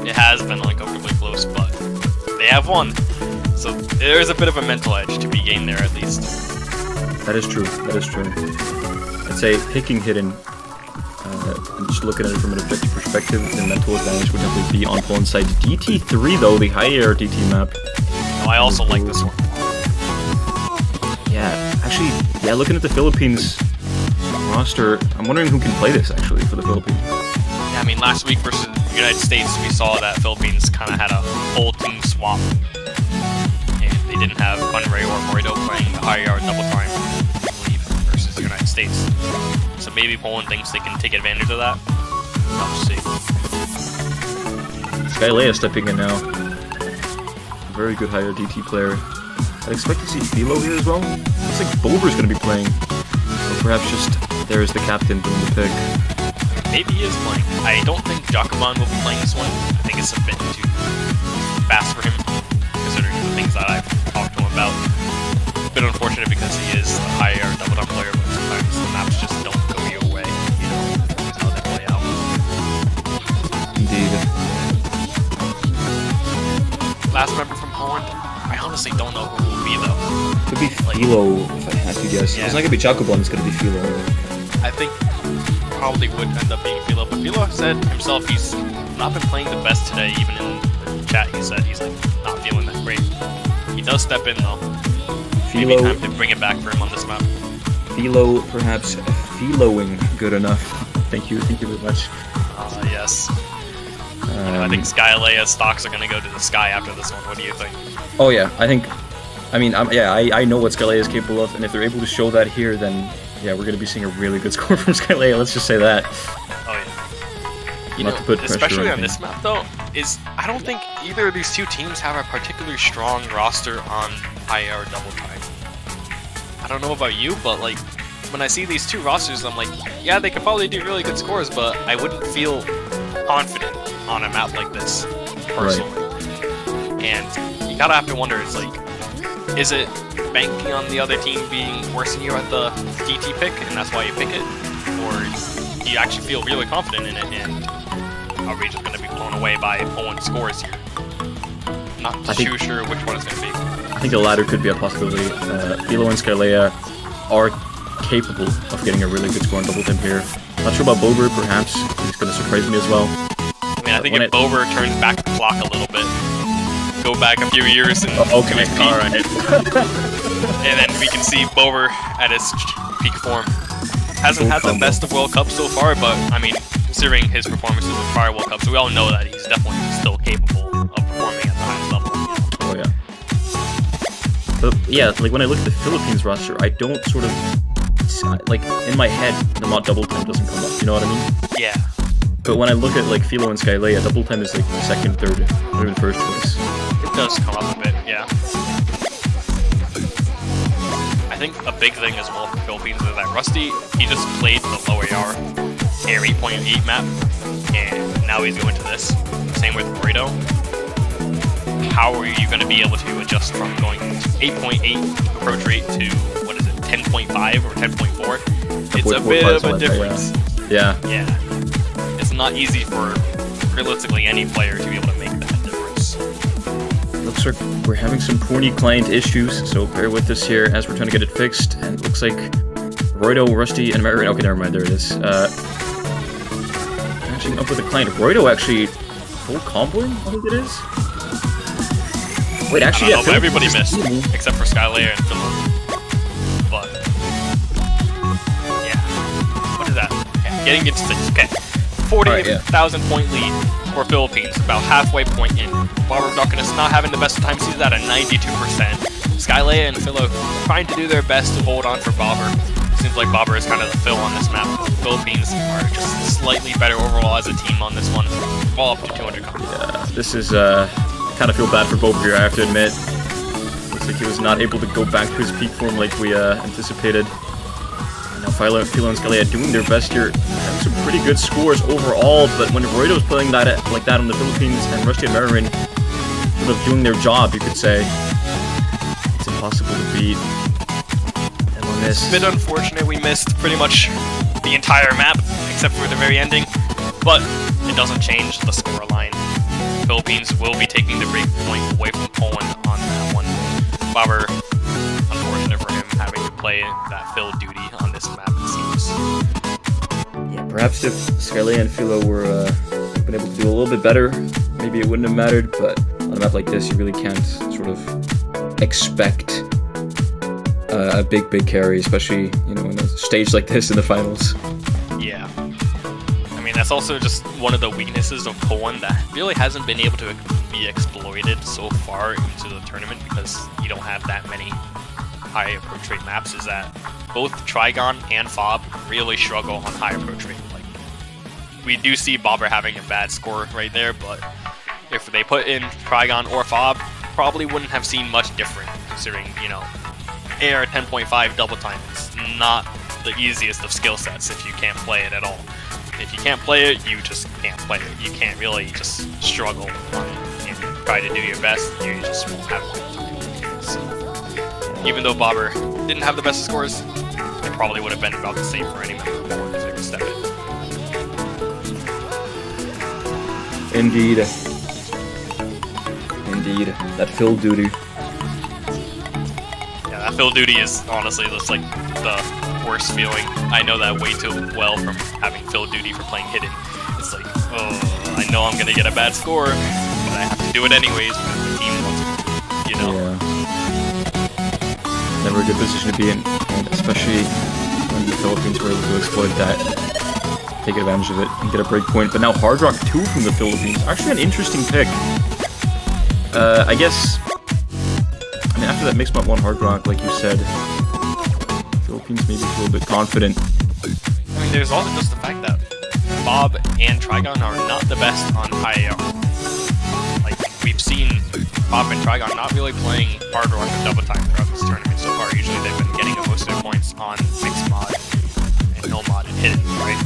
It has been uncomfortably close, but they have won. So there is a bit of a mental edge to be gained there at least.
That is true. That is true. I'd say picking hidden, just looking at it from an objective perspective, the mental advantage would definitely be on Poland's side. DT3 though, the high air DT map.
Oh, I also like this one.
Yeah, actually, yeah, looking at the Philippines roster, I'm wondering who can play this actually for the Philippines.
Yeah, I mean, last week versus the United States, we saw that Philippines kind of had a full team swap. And they didn't have Bunneray or Woido playing the high yard double time, I believe, versus the United States. So maybe Poland thinks they can take advantage of that. We'll see.
Skylea stepping in now. Very good higher DT player. I'd expect to see Philo here as well. Looks like Bober's going to be playing. Or perhaps just there's the captain doing the pick.
Maybe he is playing. I don't think Jacobon will be playing this one. I think it's a bit too fast for him, considering the things that I've talked to him about. A bit unfortunate because he is a higher double down player, but sometimes the maps just don't go your way. You know, that's how they play out.
Indeed.
Last member from Poland, I honestly don't know who it will be though.
Could be Philo, if I had to guess.
Yeah.
It's not going to be Jacobon, it's going to be Philo.
I think probably would end up being Philo, but Philo said himself he's not been playing the best today. Even in the chat, he said he's like not feeling that great. He does step in though. Maybe
Philo,
time to bring it back for him on this map.
Philo, perhaps Philoing good enough. Thank you very much.
Yes. I think Skylea's stocks are gonna go to the sky after this one. What do you think?
Oh yeah, I know what Skylea is capable of, and if they're able to show that here, then yeah, we're gonna be seeing a really good score from Skylea. Let's just say that.
Oh yeah. You
Not
know,
to put pressure
especially
or
on this map though, is I don't think either of these two teams have a particularly strong roster on IR Double Try. I don't know about you, but like when I see these two rosters, I'm like, yeah, they could probably do really good scores, but I wouldn't feel confident on a map like this personally. Right. And you gotta have to wonder, it's like, is it banking on the other team being worse than you at the DT pick, and that's why you pick it? Or do you actually feel really confident in it, and are we just going to be blown away by Poland's scores here? Not too sure which one it's going to be.
I think the latter could be a possibility. Philo and Skylea are capable of getting a really good score on Double Temp here. Not sure about Bober, perhaps. He's going to surprise me as well.
I mean, I think if Bober turns back the clock a little bit, go back a few years and to his peak, and then we can see Bober at his peak form. Hasn't had the best of World Cups so far, but I mean, considering his performances in prior World Cups, we all know that he's definitely still capable of performing at the highest level.
Oh yeah. But yeah, like when I look at the Philippines roster, I don't sort of like in my head the mod Double Temp doesn't come up. You know what I mean?
Yeah.
But when I look at like Philo and Skylea, Double Temp is like second, third, not even first choice.
It does come up a bit, yeah. I think a big thing as well for Philippines is that Rusty, he just played the lower AR Air 8.8 map, and now he's going to this. Same with Burrito. How are you going to be able to adjust from going to 8.8 approach rate to, what is it, 10.5 or 10.4? It's a bit of a difference.
Yeah.
Yeah. It's not easy for realistically any player to be able to make that difference.
Looks like we're having some porny client issues, so bear with us here as we're trying to get it fixed. And it looks like Roido, Rusty, and Marion. Okay, never mind, there it is. Matching up with the client. Roido actually full comboing, I think it is. Wait, actually, yeah,
everybody missed, except for Skylea and Philo. But, yeah. What is that? Okay, getting into 6. Okay. 40,000 point lead for Philippines, about halfway point in. Barber Darkness not having the best of times, he's at a 92%. Skylea and Philo trying to do their best to hold on for Bobber. Seems like Bobber is kind of the fill on this map. Philippines are just slightly better overall as a team on this one. All up to 200 copies.
Yeah, this is, kind of feel bad for Bober here, I have to admit. Looks like he was not able to go back to his peak form like we anticipated. Philo and Skylea doing their best here, having some pretty good scores overall, but when Roido's playing that like that on the Philippines and Rusty and Marin sort of doing their job, you could say, it's impossible to beat them on this.
It's a bit unfortunate we missed pretty much the entire map, except for the very ending, but it doesn't change the scoreline. Philippines will be taking the break point away from Poland on that one. Bobber, unfortunate for him having to play that fill duty on this map, it seems.
Yeah, perhaps if Skylea and Philo were been able to do a little bit better, maybe it wouldn't have mattered, but on a map like this, you really can't sort of expect a big carry, especially, you know, in a stage like this in the finals.
Yeah. I mean, that's also just one of the weaknesses of Poland that really hasn't been able to be exploited so far into the tournament because you don't have that many high approach rate maps, is that both Trigon and Fob really struggle on high approach rate. Like, we do see Bobber having a bad score right there, but if they put in Trigon or Fob, probably wouldn't have seen much different, considering, you know, AR 10.5 double time is not the easiest of skill sets if you can't play it at all. If you can't play it, you just can't play it. You can't really just struggle on it and try to do your best, you just won't have a time. So, even though Bobber didn't have the best scores, it probably would have been about the same for any member of Poland if they could step in.
Indeed. Indeed. That fill duty.
Yeah, that fill duty is honestly just like the worst feeling. I know that way too well from having fill duty for playing hidden. It's like, oh, I know I'm gonna get a bad score, but I have to do it anyways because the team wants it, you know?
Yeah. Never a good position to be in, and especially when the Philippines were able to exploit that, take advantage of it, and get a break point. But now Hard Rock 2 from the Philippines. Actually an interesting pick. I guess, I mean, after that Mixmod 1 Hard Rock, like you said, Philippines maybe feel a bit confident.
I mean, there's also just the fact that Bob and Trigon are not the best on high AR. Like, we've seen Bob and Trigon not really playing Hard Rock and Double Time throughout this tournament so far. Usually they've been getting most of their points on Mixed Mod and No Mod and Hidden, right?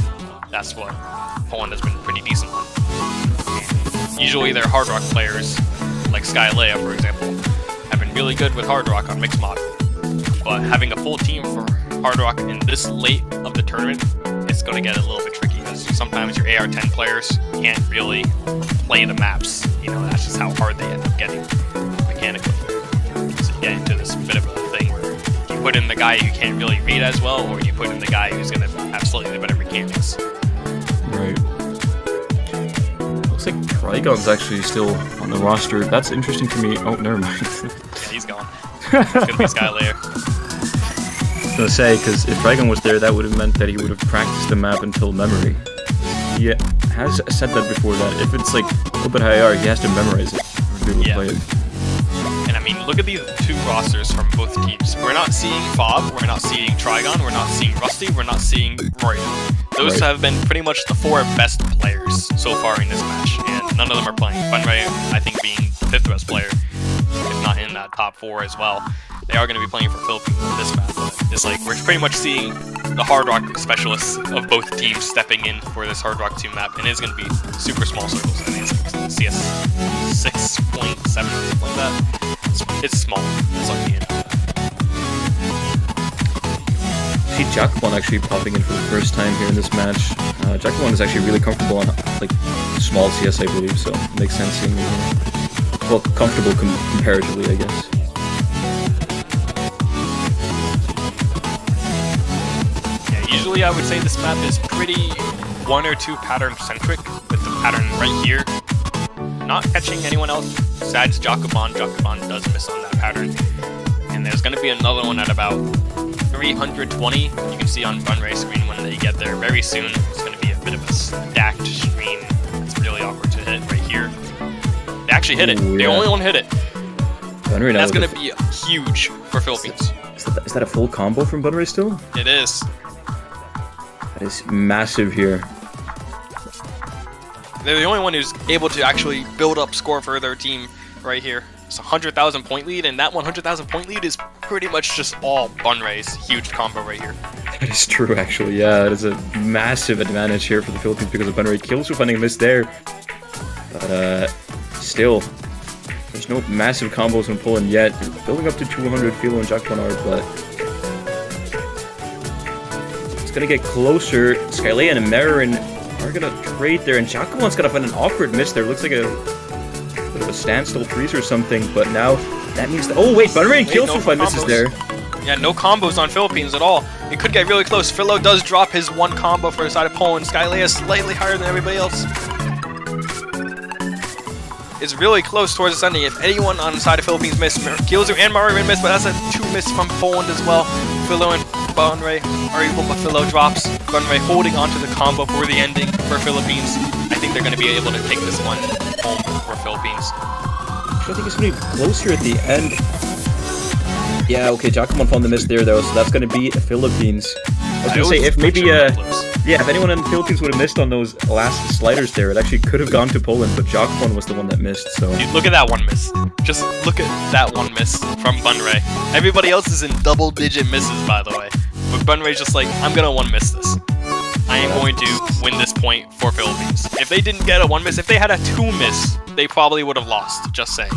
That's what Poland has been pretty decent on. And usually their Hard Rock players, like Skylea, for example, have been really good with Hard Rock on Mixed Mod. But having a full team for Hard Rock in this late of the tournament, it's going to get a little bit tricky because sometimes your AR-10 players can't really play the maps. You know, that's just how hard they end up getting mechanically. So you get into this bit of a thing where you put in the guy who can't really read as well, or you put in the guy who's going to have slightly better mechanics.
Right. Looks like Trigon's actually still on the roster. That's interesting to me. Oh, never mind.
Yeah, he's gone. It's going to be Skylea.
I was gonna say, because if Trigon was there, that would have meant that he would have practiced the map until memory. He has said that before, that if it's like a little bit high AR, he has to memorize it to be able to play it.
And I mean, look at these two rosters from both teams. We're not seeing Fob, we're not seeing Trigon, we're not seeing Rusty, we're not seeing Roy. Those have been pretty much the four best players so far in this match, and none of them are playing. Bunray, I think, being the fifth best player, if not in that top four as well. They are going to be playing for Philippines in this map, but it's like we're pretty much seeing the Hard Rock specialists of both teams stepping in for this Hard Rock 2 map, and it's going to be super small circles. I think it's CS 6.7 or something like that. It's small. That's all you need.
See Jacobon actually popping in for the first time here in this match. Jacobon is actually really comfortable on like small CS, I believe, so it makes sense seeing me here. Well, comfortable comparatively, I guess.
Usually I would say this map is pretty one or two pattern centric, with the pattern right here not catching anyone else besides Jacobon. Jacobon does miss on that pattern. And there's going to be another one at about 320. You can see on Bunray's screen when they get there very soon. It's going to be a bit of a stacked screen. It's really awkward to hit right here. They actually hit it.
Ooh,
They only one hit it.
Bunray,
that's going to be huge for Philippines.
Is that a full combo from Bunray still?
It is.
That is massive here.
They're the only one who's able to actually build up score for their team right here. It's a 100,000 point lead, and that 100,000 point lead is pretty much just all Bunray's huge combo right here.
That is true, actually. Yeah, it is a massive advantage here for the Philippines because of Bunray. Killsu finding a miss there. But still, there's no massive combos from Poland yet. They're building up to 200 Philo and Jacobon are, but it's going to get closer. Skylea and Marin are going to trade there, and Jacobon's going to find an awkward miss there. Looks like a bit of a standstill freeze or something, but now that means... Oh, wait, Bunray and Killsu find misses there.
Yeah, no combos on Philippines at all. It could get really close. Philo does drop his one combo for the side of Poland. Skylea is slightly higher than everybody else. It's really close towards the ending. If anyone on the side of Philippines missed, Killsu and Marin missed, but that's a 2 miss from Poland as well. Philo and Bunray are equal, but Philo drops. Bunray holding onto the combo for the ending for Philippines. I think they're going to be able to take this one home for Philippines.
I think it's going to be closer at the end. Yeah, okay, Jacobon found the miss there though, so that's going to be Philippines. I was gonna say, if maybe, yeah, if anyone in the Philippines would have missed on those last sliders there, it actually could have gone to Poland, but Jacobon was the one that missed, so...
Dude, look at that one miss. Just look at that one miss from Bunray. Everybody else is in double-digit misses, by the way. But Bunray's just like, I'm gonna one miss this. I am going to win this point for Philippines. If they didn't get a one miss, if they had a two miss, they probably would have lost, just saying.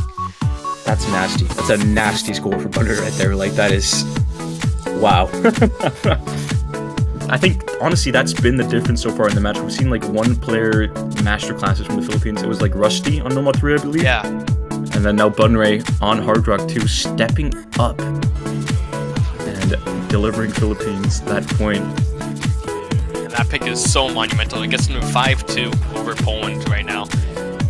That's nasty. That's a nasty score for Bunray right there. Like, that is... Wow. I think, honestly, that's been the difference so far in the match. We've seen, like, one player masterclasses from the Philippines. It was, like, Rusty on Nomad 3, I believe.
Yeah.
And then now Bunray on Hard Rock 2, stepping up and delivering Philippines that point.
And that pick is so monumental. It gets them to 5-2 over Poland right now.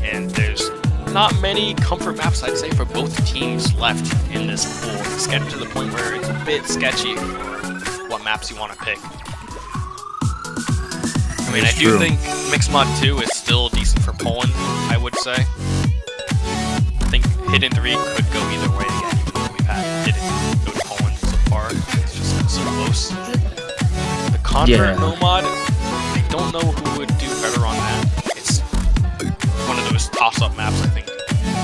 And there's not many comfort maps, I'd say, for both teams left in this pool. It's getting to the point where it's a bit sketchy for what maps you want to pick. I mean, I do think Mixed Mod 2 is still decent for Poland, I would say. I think Hidden 3 could go either way again, even though we've had Hidden go to Poland so far. It's just been so close. The Convert Nomad, I don't know who would do better on that. It's one of those toss-up maps, I think.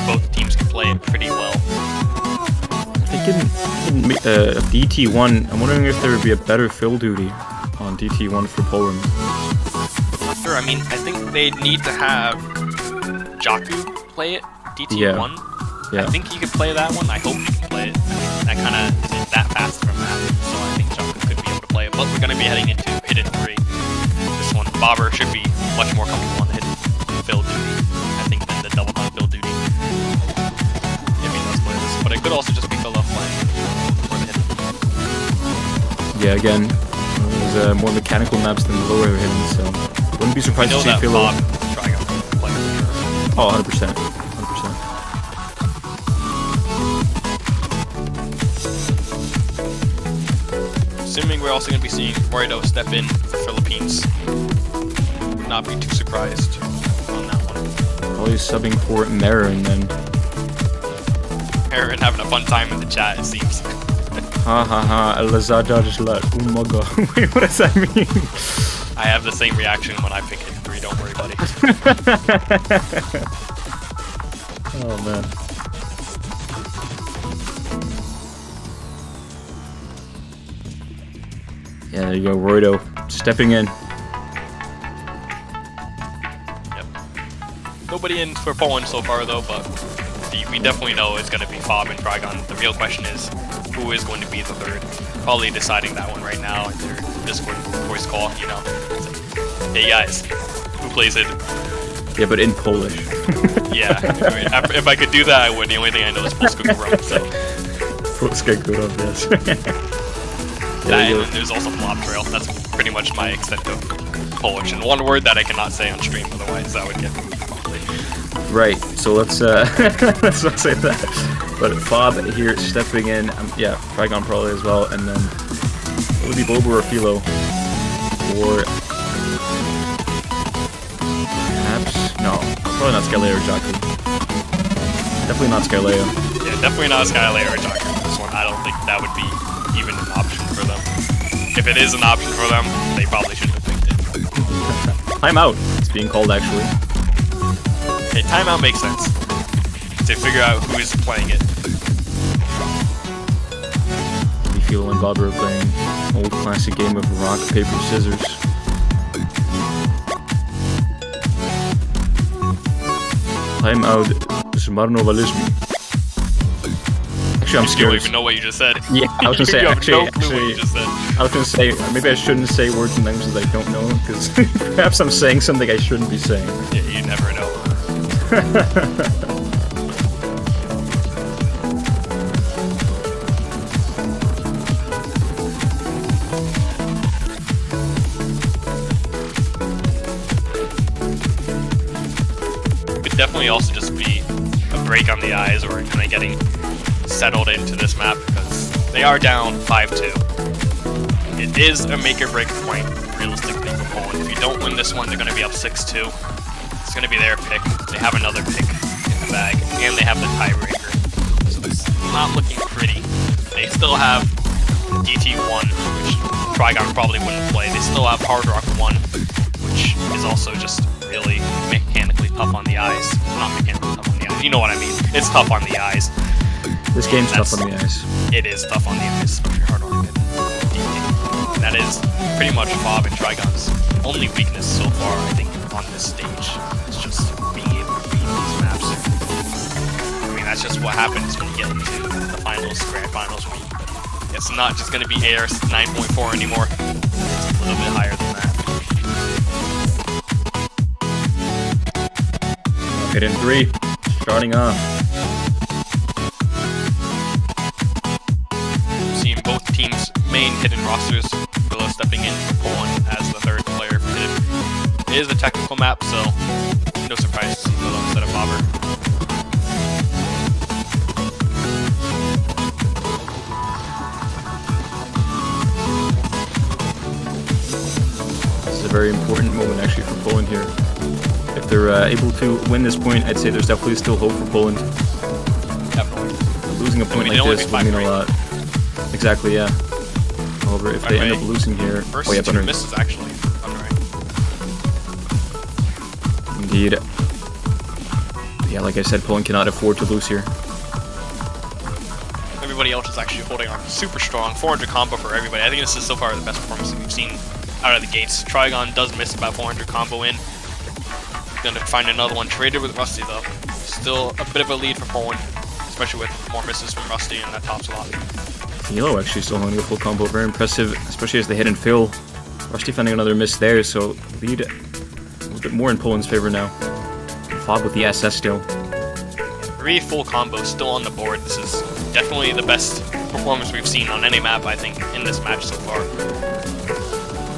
Both teams can play it pretty well.
I think in DT1, I'm wondering if there would be a better fill duty on DT1 for Poland.
Sure, I mean, I think they need to have Jaku play it, DT1.
Yeah.
I think he could play that one. I hope he can play it. That kind of isn't that fast from that, so I think Jaku could be able to play it. But we're going to be heading into Hidden 3. This one, Bobber should be much more comfortable on the Hidden fill duty, I think, than the double hunt fill duty. If he does play this. But it could also just be Phil playing for the Hidden.
Yeah, again, there's more mechanical maps than the lower Hidden, so wouldn't be surprised to see Phil. Oh, 100%. 100%.
Assuming we're also going to be seeing Roido step in for Philippines. Would not be too surprised on that one.
Probably subbing for Marin then.
Marin having a fun time in the chat, it seems.
Ha ha ha, Lazada just like, oh my god. Wait, what does that mean?
I have the same reaction when I pick Hidden 3, don't worry, buddy.
Oh man. Yeah, there you go, Roido stepping in.
Yep. Nobody in for Poland so far though, but we definitely know it's going to be Fob and Trigon. The real question is, who is going to be the third? Probably deciding that one right now in their Discord voice call, you know. It's like, hey guys, who plays it?
Yeah, but in Polish.
Yeah, I mean, if I could do that, I would. The only thing I know is Polska Górą, so...
Polska Górą, yes.
That, and then there's also Blob Trail. That's pretty much my extent of Polish. And one word that I cannot say on stream, otherwise that would get me.
Right, so let's not say that. But Fob here stepping in, yeah, Trigon probably as well, and then it would be Bobo or Philo, or perhaps, no, probably not Skylea or Jaku. Definitely not Skylea.
Yeah, definitely not Skylea or Jaku. This one, I don't think that would be even an option for them. If it is an option for them, they probably shouldn't have picked it.
Timeout, it's being called actually.
Okay, timeout makes sense. To figure out who is playing it.
Philo and Bob are playing old classic game of rock, paper, scissors. Timeout zmarnowaliśmy. Actually, I'm scared.
You don't even know what you just said.
Yeah, I was gonna say, actually,
what you just said.
I was gonna say, maybe I shouldn't say words and languages I don't know, because perhaps I'm saying something I shouldn't be saying.
Yeah, you never know. Could definitely also just be a break on the eyes or kind of getting settled into this map because they are down 5-2. It is a make or break point realistically for Poland. If you don't win this one, they're going to be up 6-2. It's going to be their pick. They have another pick in the bag, and they have the tiebreaker. So it's not looking pretty. They still have DT1, which Trigon probably wouldn't play. They still have Hard Rock 1, which is also just really mechanically tough on the eyes. Not mechanically tough on the eyes, you know what I mean. It's tough on the eyes.
This game's tough on the eyes.
It is tough on the eyes, especially Hard Rock. That is pretty much Fob and Trigon's only weakness so far, I think, on this stage. It's just being able to read these maps. I mean, that's just what happens when you get into the finals, grand finals week. It's not just going to be ARS 9.4 anymore. It's a little bit higher than that.
Hidden 3, starting off.
Seeing both teams' main hidden rosters. Philo stepping in for Poland as the third player for hidden. It is a technical map, so no surprise to see Philo instead of Bobber.
This is a very important moment actually for Poland here. If they're able to win this point, I'd say there's definitely still hope for Poland.
Definitely.
Losing a point like this would mean a lot. Exactly, yeah. However, if they end up losing here...
First two misses, actually.
Indeed. Yeah, like I said, Poland cannot afford to lose here.
Everybody else is actually holding on super strong. 400 combo for everybody. I think this is so far the best performance that we've seen out of the gates. Trigon does miss about 400 combo in. Gonna find another one. Traded with Rusty, though. Still a bit of a lead for Poland, especially with more misses from Rusty in that top slot.
Philo actually still holding a full combo. Very impressive, especially as the hit and fill. Rusty finding another miss there, so lead a little bit more in Poland's favor now. Fob with the SS still.
3 full combos still on the board. This is definitely the best performance we've seen on any map, I think, in this match so far.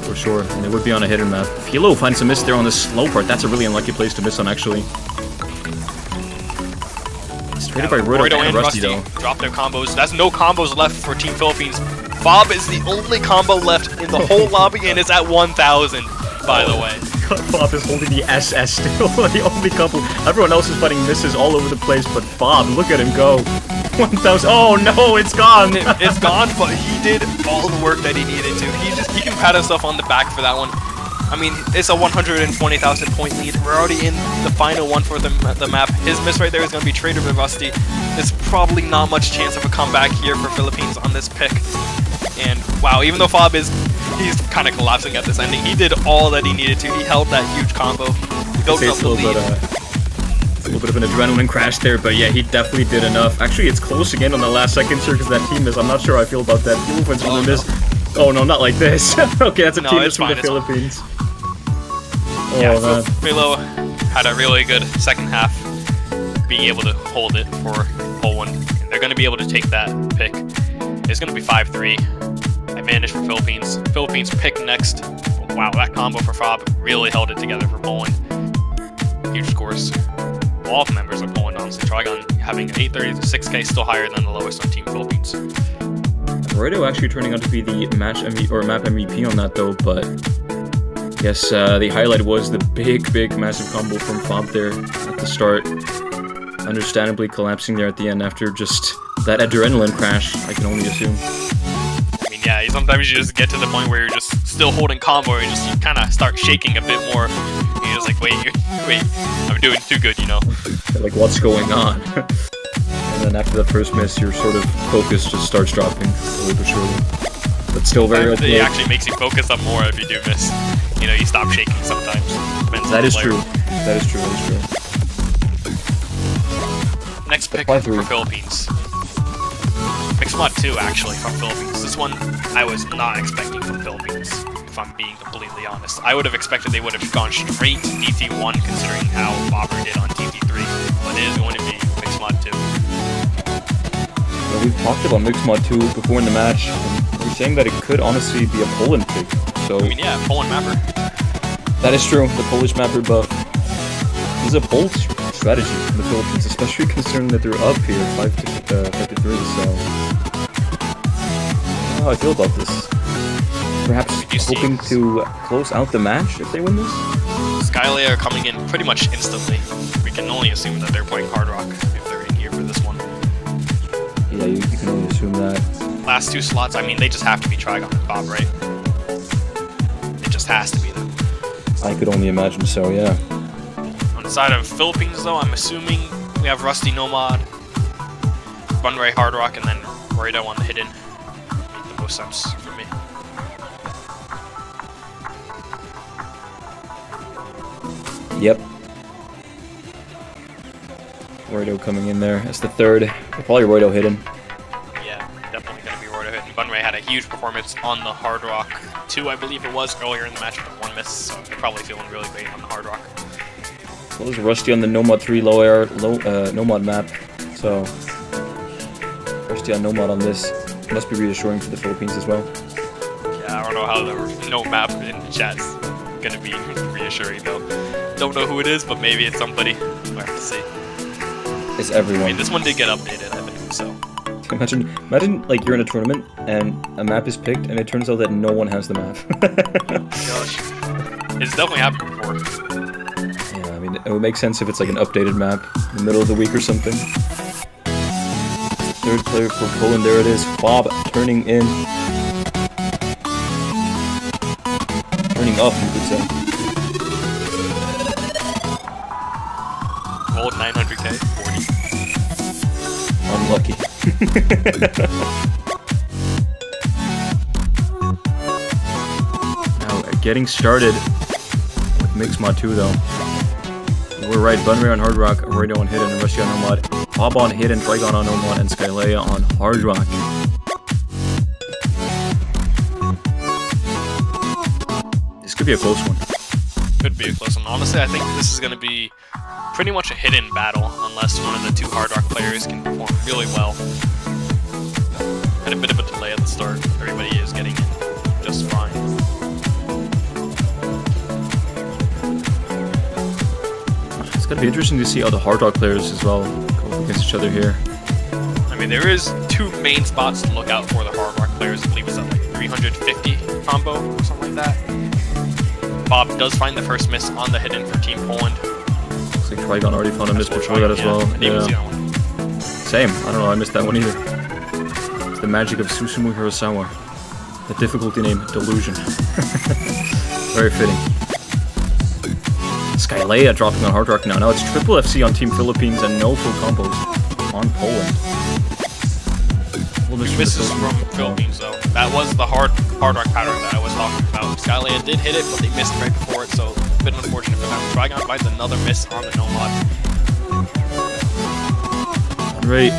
For sure, and it would be on a hidden map. Philo finds a miss there on the slow part. That's a really unlucky place to miss on, actually. Traded by Roido and Rusty, though.
Drop their combos. That's no combos left for Team Philippines. Fob is the only combo left in the whole lobby, and it's at 1,000, by the way.
Fob is holding the SS still, the only couple. Everyone else is fighting misses all over the place, but Fob, look at him go. 1,000. Oh no, it's gone.
It's gone, but he did all the work that he needed to. He can pat himself on the back for that one. I mean, it's a 120,000 point lead. We're already in the final one for the map. His miss right there is going to be traded with Rusty. There's probably not much chance of a comeback here for Philippines on this pick. And wow, even though Fob he's kind of collapsing at this ending, he did all that he needed to. He held that huge combo. He built up the lead.
A little bit of an adrenaline crash there, but yeah, he definitely did enough. Actually, it's close again on the last second here because that team miss. I'm not sure how I feel about that. Philo wins from the miss. Oh no, not like this. Okay, that's a team miss from the Philippines. Oh,
yeah,
man.
Philo had a really good second half, being able to hold it for Poland. And they're going to be able to take that pick. It's going to be 5-3. Advantage for Philippines. Philippines pick next. Wow, that combo for Fob really held it together for Poland. Huge scores. All the members of Poland, honestly. Trigon having an 830 to 6K, still higher than the lowest on Team Philippines.
Roido actually turning out to be the map MVP on that though, but yes, the highlight was the big, massive combo from Fob there at the start. Understandably collapsing there at the end after just that adrenaline crash, I can only assume.
I mean, yeah, sometimes you just get to the point where you're just still holding combo and you kind of start shaking a bit more. You're just like, wait, I'm doing too good, you know?
Like, what's going on? And then after that first miss, your sort of focus just starts dropping slowly but surely. But still very okay.
It actually makes you focus up more if you do miss. You know, you stop shaking sometimes.
That is true. That is true.
Next pick for Philippines. Mixed Mod 2, actually, from Philippines. This one I was not expecting from Philippines, if I'm being completely honest. I would have expected they would have gone straight to DT1, considering how Bobber did on DT3. But it is going to be Mixed Mod 2.
Well, we've talked about Mixed Mod 2 before in the match, and we're saying that it could honestly be a Poland pick. So
I mean, yeah, Poland mapper.
That is true, the Polish mapper buff. This is a bold strategy from the Philippines, especially considering that they're up here 5-3, so... I don't know how I feel about this. Perhaps hoping to close out the match if they win this?
Skylay are coming in pretty much instantly. We can only assume that they're playing Hard Rock if they're in here for this one.
Yeah, you can only assume that.
Last two slots, I mean, they just have to be Trigon and Bob, right? just has to be them.
I could only imagine so, yeah.
On the side of Philippines, though, I'm assuming we have Rusty Nomad, Bunray Hard Rock, and then Roido on the hidden. Make the most sense for me.
Yep. Roido coming in there as the third. Probably Roido hidden.
Yeah, definitely going to be Roido hidden. Bunray had a huge performance on the Hard Rock 2, I believe it was, earlier in the match, but one miss, so they're probably feeling really great on the Hard Rock.
As well as Rusty on the Nomad 3 low air Nomad map. So Rusty on Nomad on this must be reassuring for the Philippines as well.
Yeah, I don't know how the no map in the chat's gonna be reassuring though. Don't know who it is, but maybe it's somebody. We'll have to see.
It's everyone.
I mean, this one did get updated, I think, so.
Imagine like you're in a tournament and a map is picked and it turns out that no one has the map.
Gosh. It's definitely happened before.
Yeah, I mean, it would make sense if it's like an updated map in the middle of the week or something. Third player for Poland, there it is. Bob turning in. Turning up, you could say.
Old 900k, 40.
Unlucky. Now, getting started with Mixmod 2, though. We're right, Bunray on Hard Rock, Roido on Hidden, and Rusty on Nomad. Bob on Hidden, Trigon on Nomad, and Skylea on Hard Rock. This could be a close one.
Could be a close one. Honestly, I think this is going to be pretty much a hidden battle, unless one of the two Hard Rock players can perform really well. Had a bit of a delay at the start. Everybody is getting in just fine.
It's going to be interesting to see how the Hard Rock players as well go up against each other here.
I mean, there is two main spots to look out for the Hard Rock players. I believe it's at like 350 combo or something like that. Bob does find the first miss on the hidden for Team Poland.
Looks like Trigon already found a miss before that as well. Yeah. Same. I don't know, I missed that one either. It's the magic of Susumu Hirasawa. The difficulty name, Delusion. Very fitting. Skylea dropping on Hard Rock now. Now it's triple FC on Team Philippines and no full combos on Poland.
Two misses from Philippines though. That was the hard rock pattern that I was talking about. Skylea did hit it, but they missed right before it, so a bit unfortunate for them. Trigon finds another miss on the Nomad.
Right.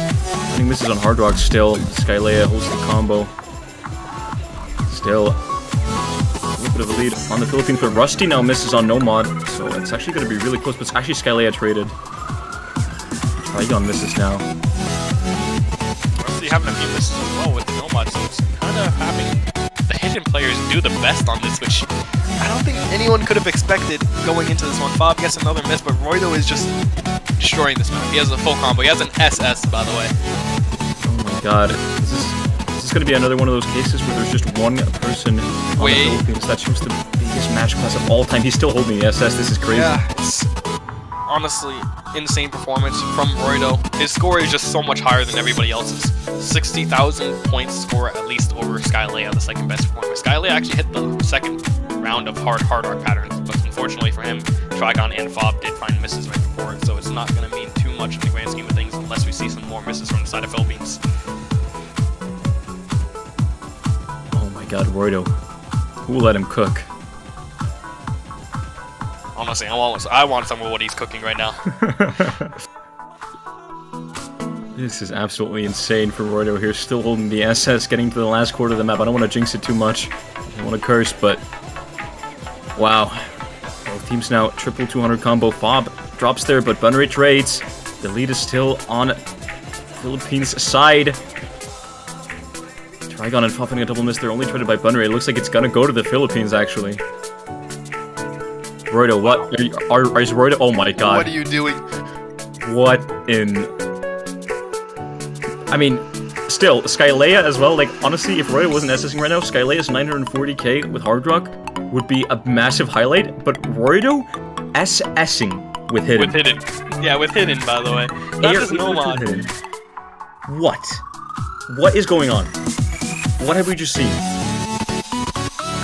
Finding misses on Hard Rock still. Skylea holds the combo. Still a little bit of a lead on the Philippines, but Rusty now misses on Nomad, so it's actually going to be really close, but it's actually Skylea traded. Trigon misses now.
Rusty having a few misses as well with the Nomad, so it's kind of having the hidden players do the best on this, which I don't think anyone could have expected going into this one. Bob gets another miss, but Roido is just destroying this map. He has a full combo. He has an SS, by the way.
Oh my god. Is this going to be another one of those cases where there's just one person on the Philippines that chose the biggest match class of all time? He's still holding the SS. This is crazy.
Yeah, it's honestly insane performance from Roido. His score is just so much higher than everybody else's. 60,000 points score at least over Skylea, the second best performer. Skylea actually hit the second round of hard rock patterns, but unfortunately for him, Trigon and Fob did find misses right before it, so it's not going to mean too much in the grand scheme of things unless we see some more misses from the side of Philippines.
Oh my god, Roido. Who will let him cook?
Honestly, I want some of what he's cooking right now.
This is absolutely insane for Roido here, still holding the SS, getting to the last quarter of the map. I don't want to jinx it too much. I don't want to curse, but wow. Both teams now triple 200 combo. Fob drops there, but Bunray trades. The lead is still on Philippines' side. Trigon and Fob getting a double miss. They're only traded by Bunray. It looks like it's gonna go to the Philippines, actually. Roido, what? Is Roido? Oh my god.
What are you doing?
What in... I mean, still, Skylea as well, like, honestly, if Roido wasn't SSing right now, Skylea's 940k with Hard Rock would be a massive highlight, but Roido SSing with Hidden.
With Hidden. Yeah, with Hidden, by the way. Not just Nomad.
What? What is going on? What have we just seen?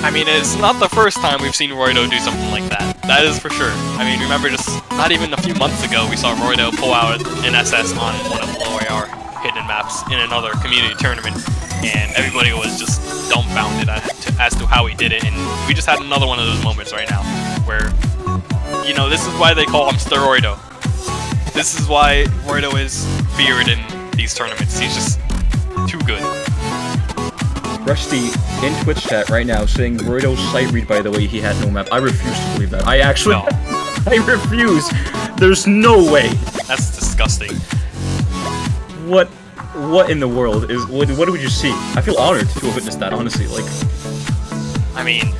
I mean, it's not the first time we've seen Roido do something like that. That is for sure. I mean, remember just not even a few months ago, we saw Roido pull out an SS on one of the low AR hidden maps in another community tournament, and everybody was just dumbfounded as to how he did it, and we just had another one of those moments right now, where, you know, this is why they call him Steroido. This is why Roido is feared in these tournaments. He's just too good.
Rusty in Twitch chat right now saying Roido's sight read, by the way, he had no map. I refuse to believe that. I actually...
No.
I refuse. There's no way.
That's disgusting.
What in the world is... What would you see? I feel honored to have witnessed that, honestly. Like...
I mean,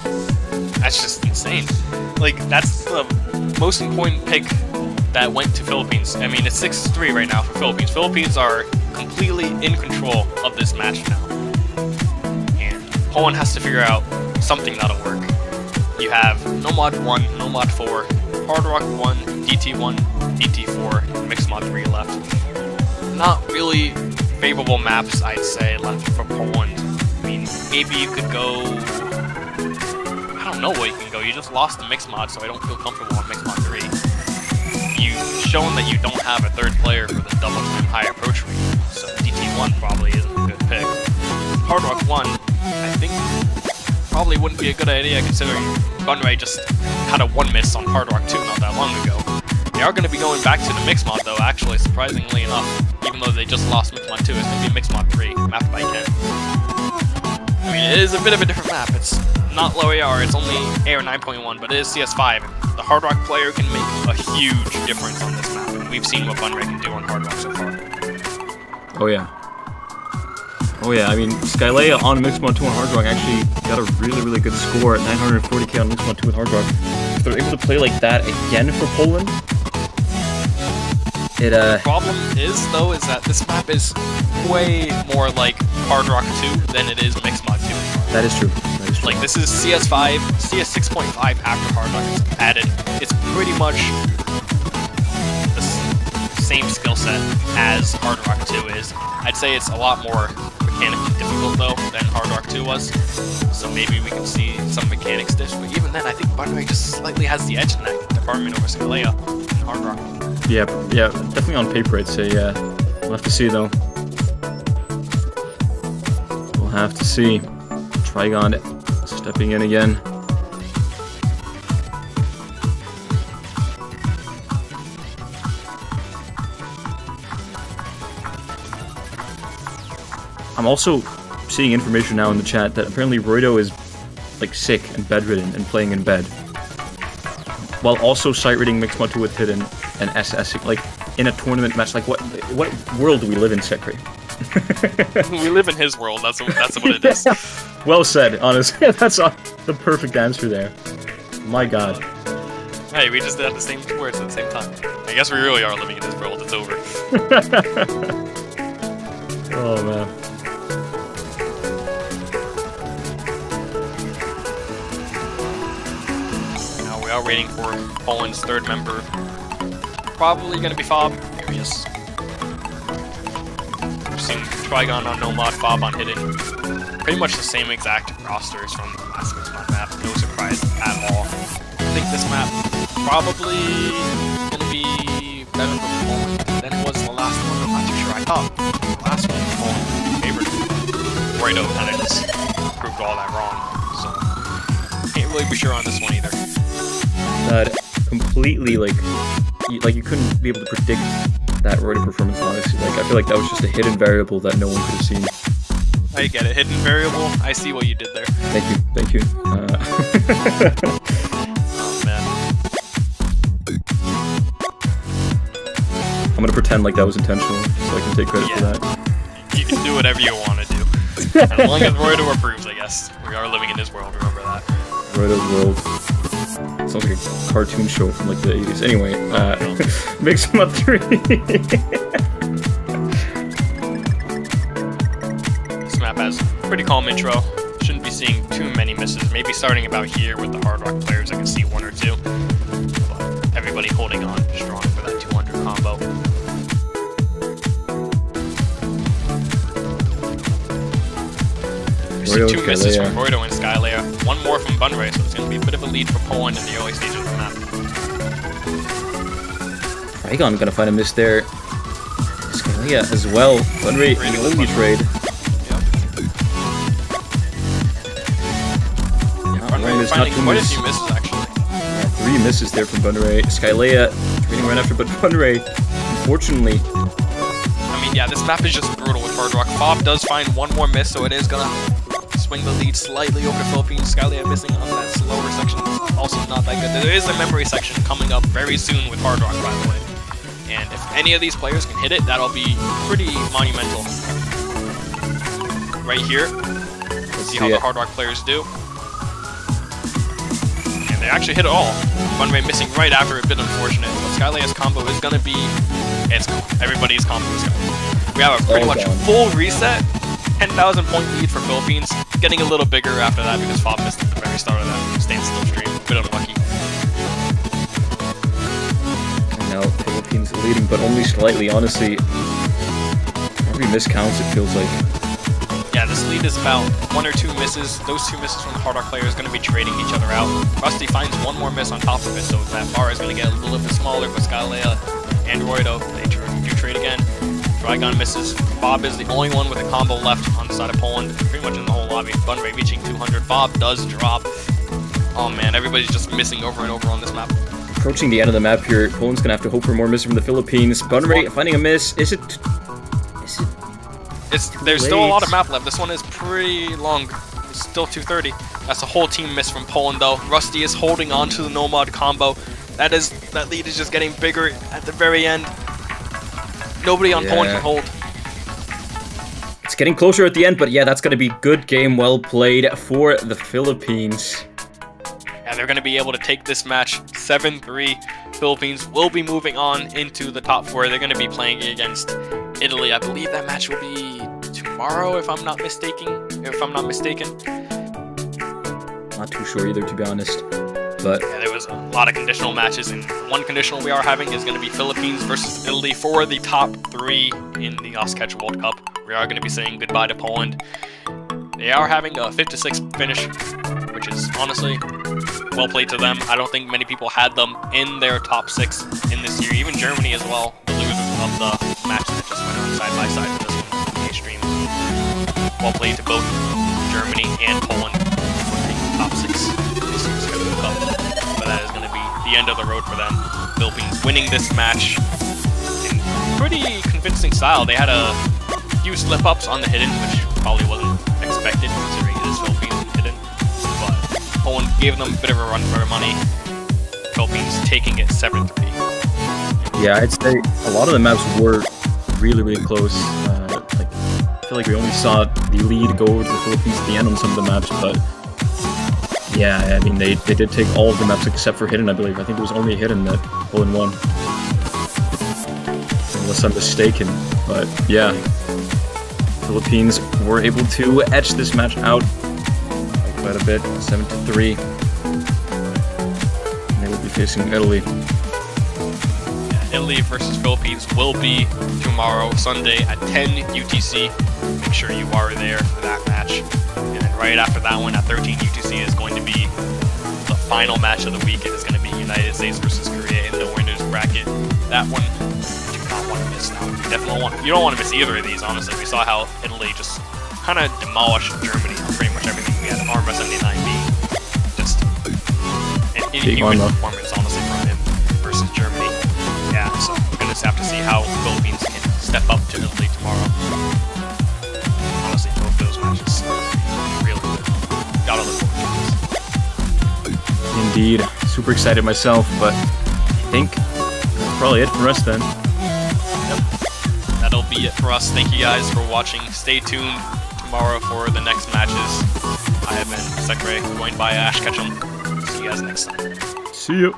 that's just insane. Like, that's the most important pick that went to Philippines. I mean, it's 6-3 right now for Philippines. Philippines are completely in control of this match now. Poland has to figure out something that'll work. You have Nomad 1, Nomad 4, Hard Rock 1, DT1, DT4, and Mixmod 3 left. Not really favorable maps, I'd say, left for Poland. I mean, maybe you could go... I don't know where you can go. You just lost to Mixmod, so I don't feel comfortable on Mixmod 3. You've shown that you don't have a third player for the double time high approach rate, so DT1 probably isn't a good pick. Hard Rock 1, I think probably wouldn't be a good idea considering Bunray just had a 1 miss on Hard Rock 2 not that long ago. They are going to be going back to the Mixmod though, actually, surprisingly enough. Even though they just lost Mixmod 2, it's going to be Mixmod 3, mapped by Ken. I mean, it is a bit of a different map. It's not low AR, it's only AR 9.1, but it is CS5. The Hard Rock player can make a huge difference on this map, and we've seen what Bunray can do on Hard Rock so far.
Oh yeah. Oh yeah, I mean, Skylea on Mixmod 2 on Hard Rock actually got a really good score at 940k on Mixmod 2 with Hard Rock. If they're able to play like that again for Poland,
The problem is, though, is that this map is way more like Hard Rock 2 than it is Mixmod 2.
That is true. That is true.
Like, this is CS5, CS 6.5 after Hard Rock is added. It's pretty much the same skill set as Hard Rock 2 is. I'd say it's a lot more mechanically difficult, though, than Hard Rock 2 was. So maybe we can see some mechanics dish, but even then, I think Bunray just slightly has the edge in that department over Skylea and Hard Rock.
Yeah, definitely on paper, I'd say, yeah. We'll have to see, though. We'll have to see. Trigon stepping in again. I'm also seeing information now in the chat that apparently Roido is, like, sick and bedridden and playing in bed. While also sight reading Mixmod 2 with Hidden and SSing, like, in a tournament match. Like, what world do we live in, Sekri?
We live in his world, that's what it is.
Well said, honestly. That's the perfect answer there. My god.
Hey, we just had the same two words at the same time. I guess we really are living in this world, it's over.
Oh, man.
Now we are waiting for Poland's third member. Probably gonna be Fob. Here he is. We've seen Trigon on Nomad, Fob on Hidden. Pretty much the same exact rosters from the last Mixmod map. No surprise at all. I think this map probably gonna be better for Poland than it was the last one. I'm not too sure. I thought the last one was Poland favored. Roido kind of just proved all that wrong. So can't really be sure on this one either.
That completely, like you couldn't be able to predict that Roido performance, honestly. Like, I feel like that was just a hidden variable that no one could have seen.
I get it. Hidden variable. I see what you did there.
Thank you.
Oh, man.
I'm gonna pretend like that was intentional, so I can take credit for that.
You can do whatever you want to do. As long as Roido approves, I guess. We are living in his world, remember that.
Roido's world. Sounds like a cartoon show from, like, the 80s. Anyway, Mixmod 3.
This map has a pretty calm intro. Shouldn't be seeing too many misses. Maybe starting about here with the Hard Rock players, I can see one or two. But everybody holding on strong for that 200 combo. We see two misses from Roido and Skylea. one more from Bunray, so it's going to be a bit of a lead for Poland in the early stages of the map.
Trigon gonna find a miss there. Scalia as well. Bunray in the only trade.
Bunray finding quite a few misses, actually.
Yeah, 3 misses there from Bunray. Skylea trading right after, but Bunray, unfortunately.
I mean, yeah, this map is just brutal with Hard Rock. Fob does find one more miss, so it is gonna swing the lead slightly over Philippines. Skylea missing on that slower section. Also not that good. There is a memory section coming up very soon with Hard Rock, by the way. And if any of these players can hit it, that'll be pretty monumental. Right here, let's see how the Hard Rock players do. They actually hit it all. Bunray missing right after, a bit unfortunate. But Skylea's combo is going to be... everybody's combo is going to be. We have a pretty much full reset. 10,000 point lead for Philippines. Getting a little bigger after that because Fob missed at the very start of that standstill stream. A bit unlucky.
And now Philippines leading, but only slightly, honestly. Every miss counts, it feels like.
Yeah, this lead is about 1 or 2 misses. Those 2 misses from the Hard Rock player is going to be trading each other out. Rusty finds one more miss on top of it, so that bar is going to get a little bit smaller. But Skylea and Roido, they do trade again. Trigon misses. Fob is the only one with a combo left on the side of Poland, pretty much in the whole lobby. Bunray reaching 200. Fob does drop. Oh man, everybody's just missing over and over on this map.
Approaching the end of the map here, Poland's going to have to hope for more misses from the Philippines. Bunray finding a miss. Is it...
There's still a lot of map left. This one is pretty long. It's still 230. That's a whole team miss from Poland, though. Rusty is holding on to the Nomad combo. That lead is just getting bigger at the very end. Nobody on Poland can hold.
It's getting closer at the end, but yeah, that's going to be good game, well played for the Philippines.
Yeah, they're going to be able to take this match 7-3. Philippines will be moving on into the top 4. They're going to be playing against Italy. I believe that match will be tomorrow, if I'm not mistaken.
Not too sure either, to be honest. But
yeah, there was a lot of conditional matches, and one conditional we are having is going to be Philippines versus Italy for the top 3 in the Osketch World Cup. We are going to be saying goodbye to Poland. They are having a 5-6 finish, which is honestly well played to them. I don't think many people had them in their top 6 in this year. Even Germany as well, the losers of the match that just went on side by side with this one on the stream. Well played to both Germany and Poland for the top 6 this year's World Cup. But that is going to be the end of the road for them. Philippines winning this match in pretty convincing style. They had a few slip-ups on the hidden, which probably wasn't expected considering it is Philippines and hidden. But Poland gave them a bit of a run for their money. Philippines taking it 7-3.
Yeah, I'd say a lot of the maps were really, really close. I feel like we only saw the lead go to the Philippines at the end on some of the maps, but yeah, I mean, they did take all of the maps except for Hidden, I believe. I think it was only Hidden that Poland won. Unless I'm mistaken, but yeah. Philippines were able to edge this match out by quite a bit, 7-3. And they will be facing Italy.
Italy versus Philippines will be tomorrow, Sunday at 10 UTC. Make sure you are there for that match. And then right after that one at 13 UTC is going to be the final match of the week. It is going to be United States versus Korea in the winners bracket. That one, you do not want to miss. That one. You don't want to miss either of these, honestly. We saw how Italy just kind of demolished Germany on pretty much everything. We had Arma 79B. Just an inhuman performance, honestly, from him versus Germany. Yeah, so we're going to have to see how Philippines can step up to Italy tomorrow. Honestly, both those matches really good. Gotta look forward to this.
Indeed. Super excited myself, but I think that's probably it for us then.
Yep. That'll be it for us. Thank you guys for watching. Stay tuned tomorrow for the next matches. I have been Sekre, joined by Ash Ketchum. See you guys next time.
See you.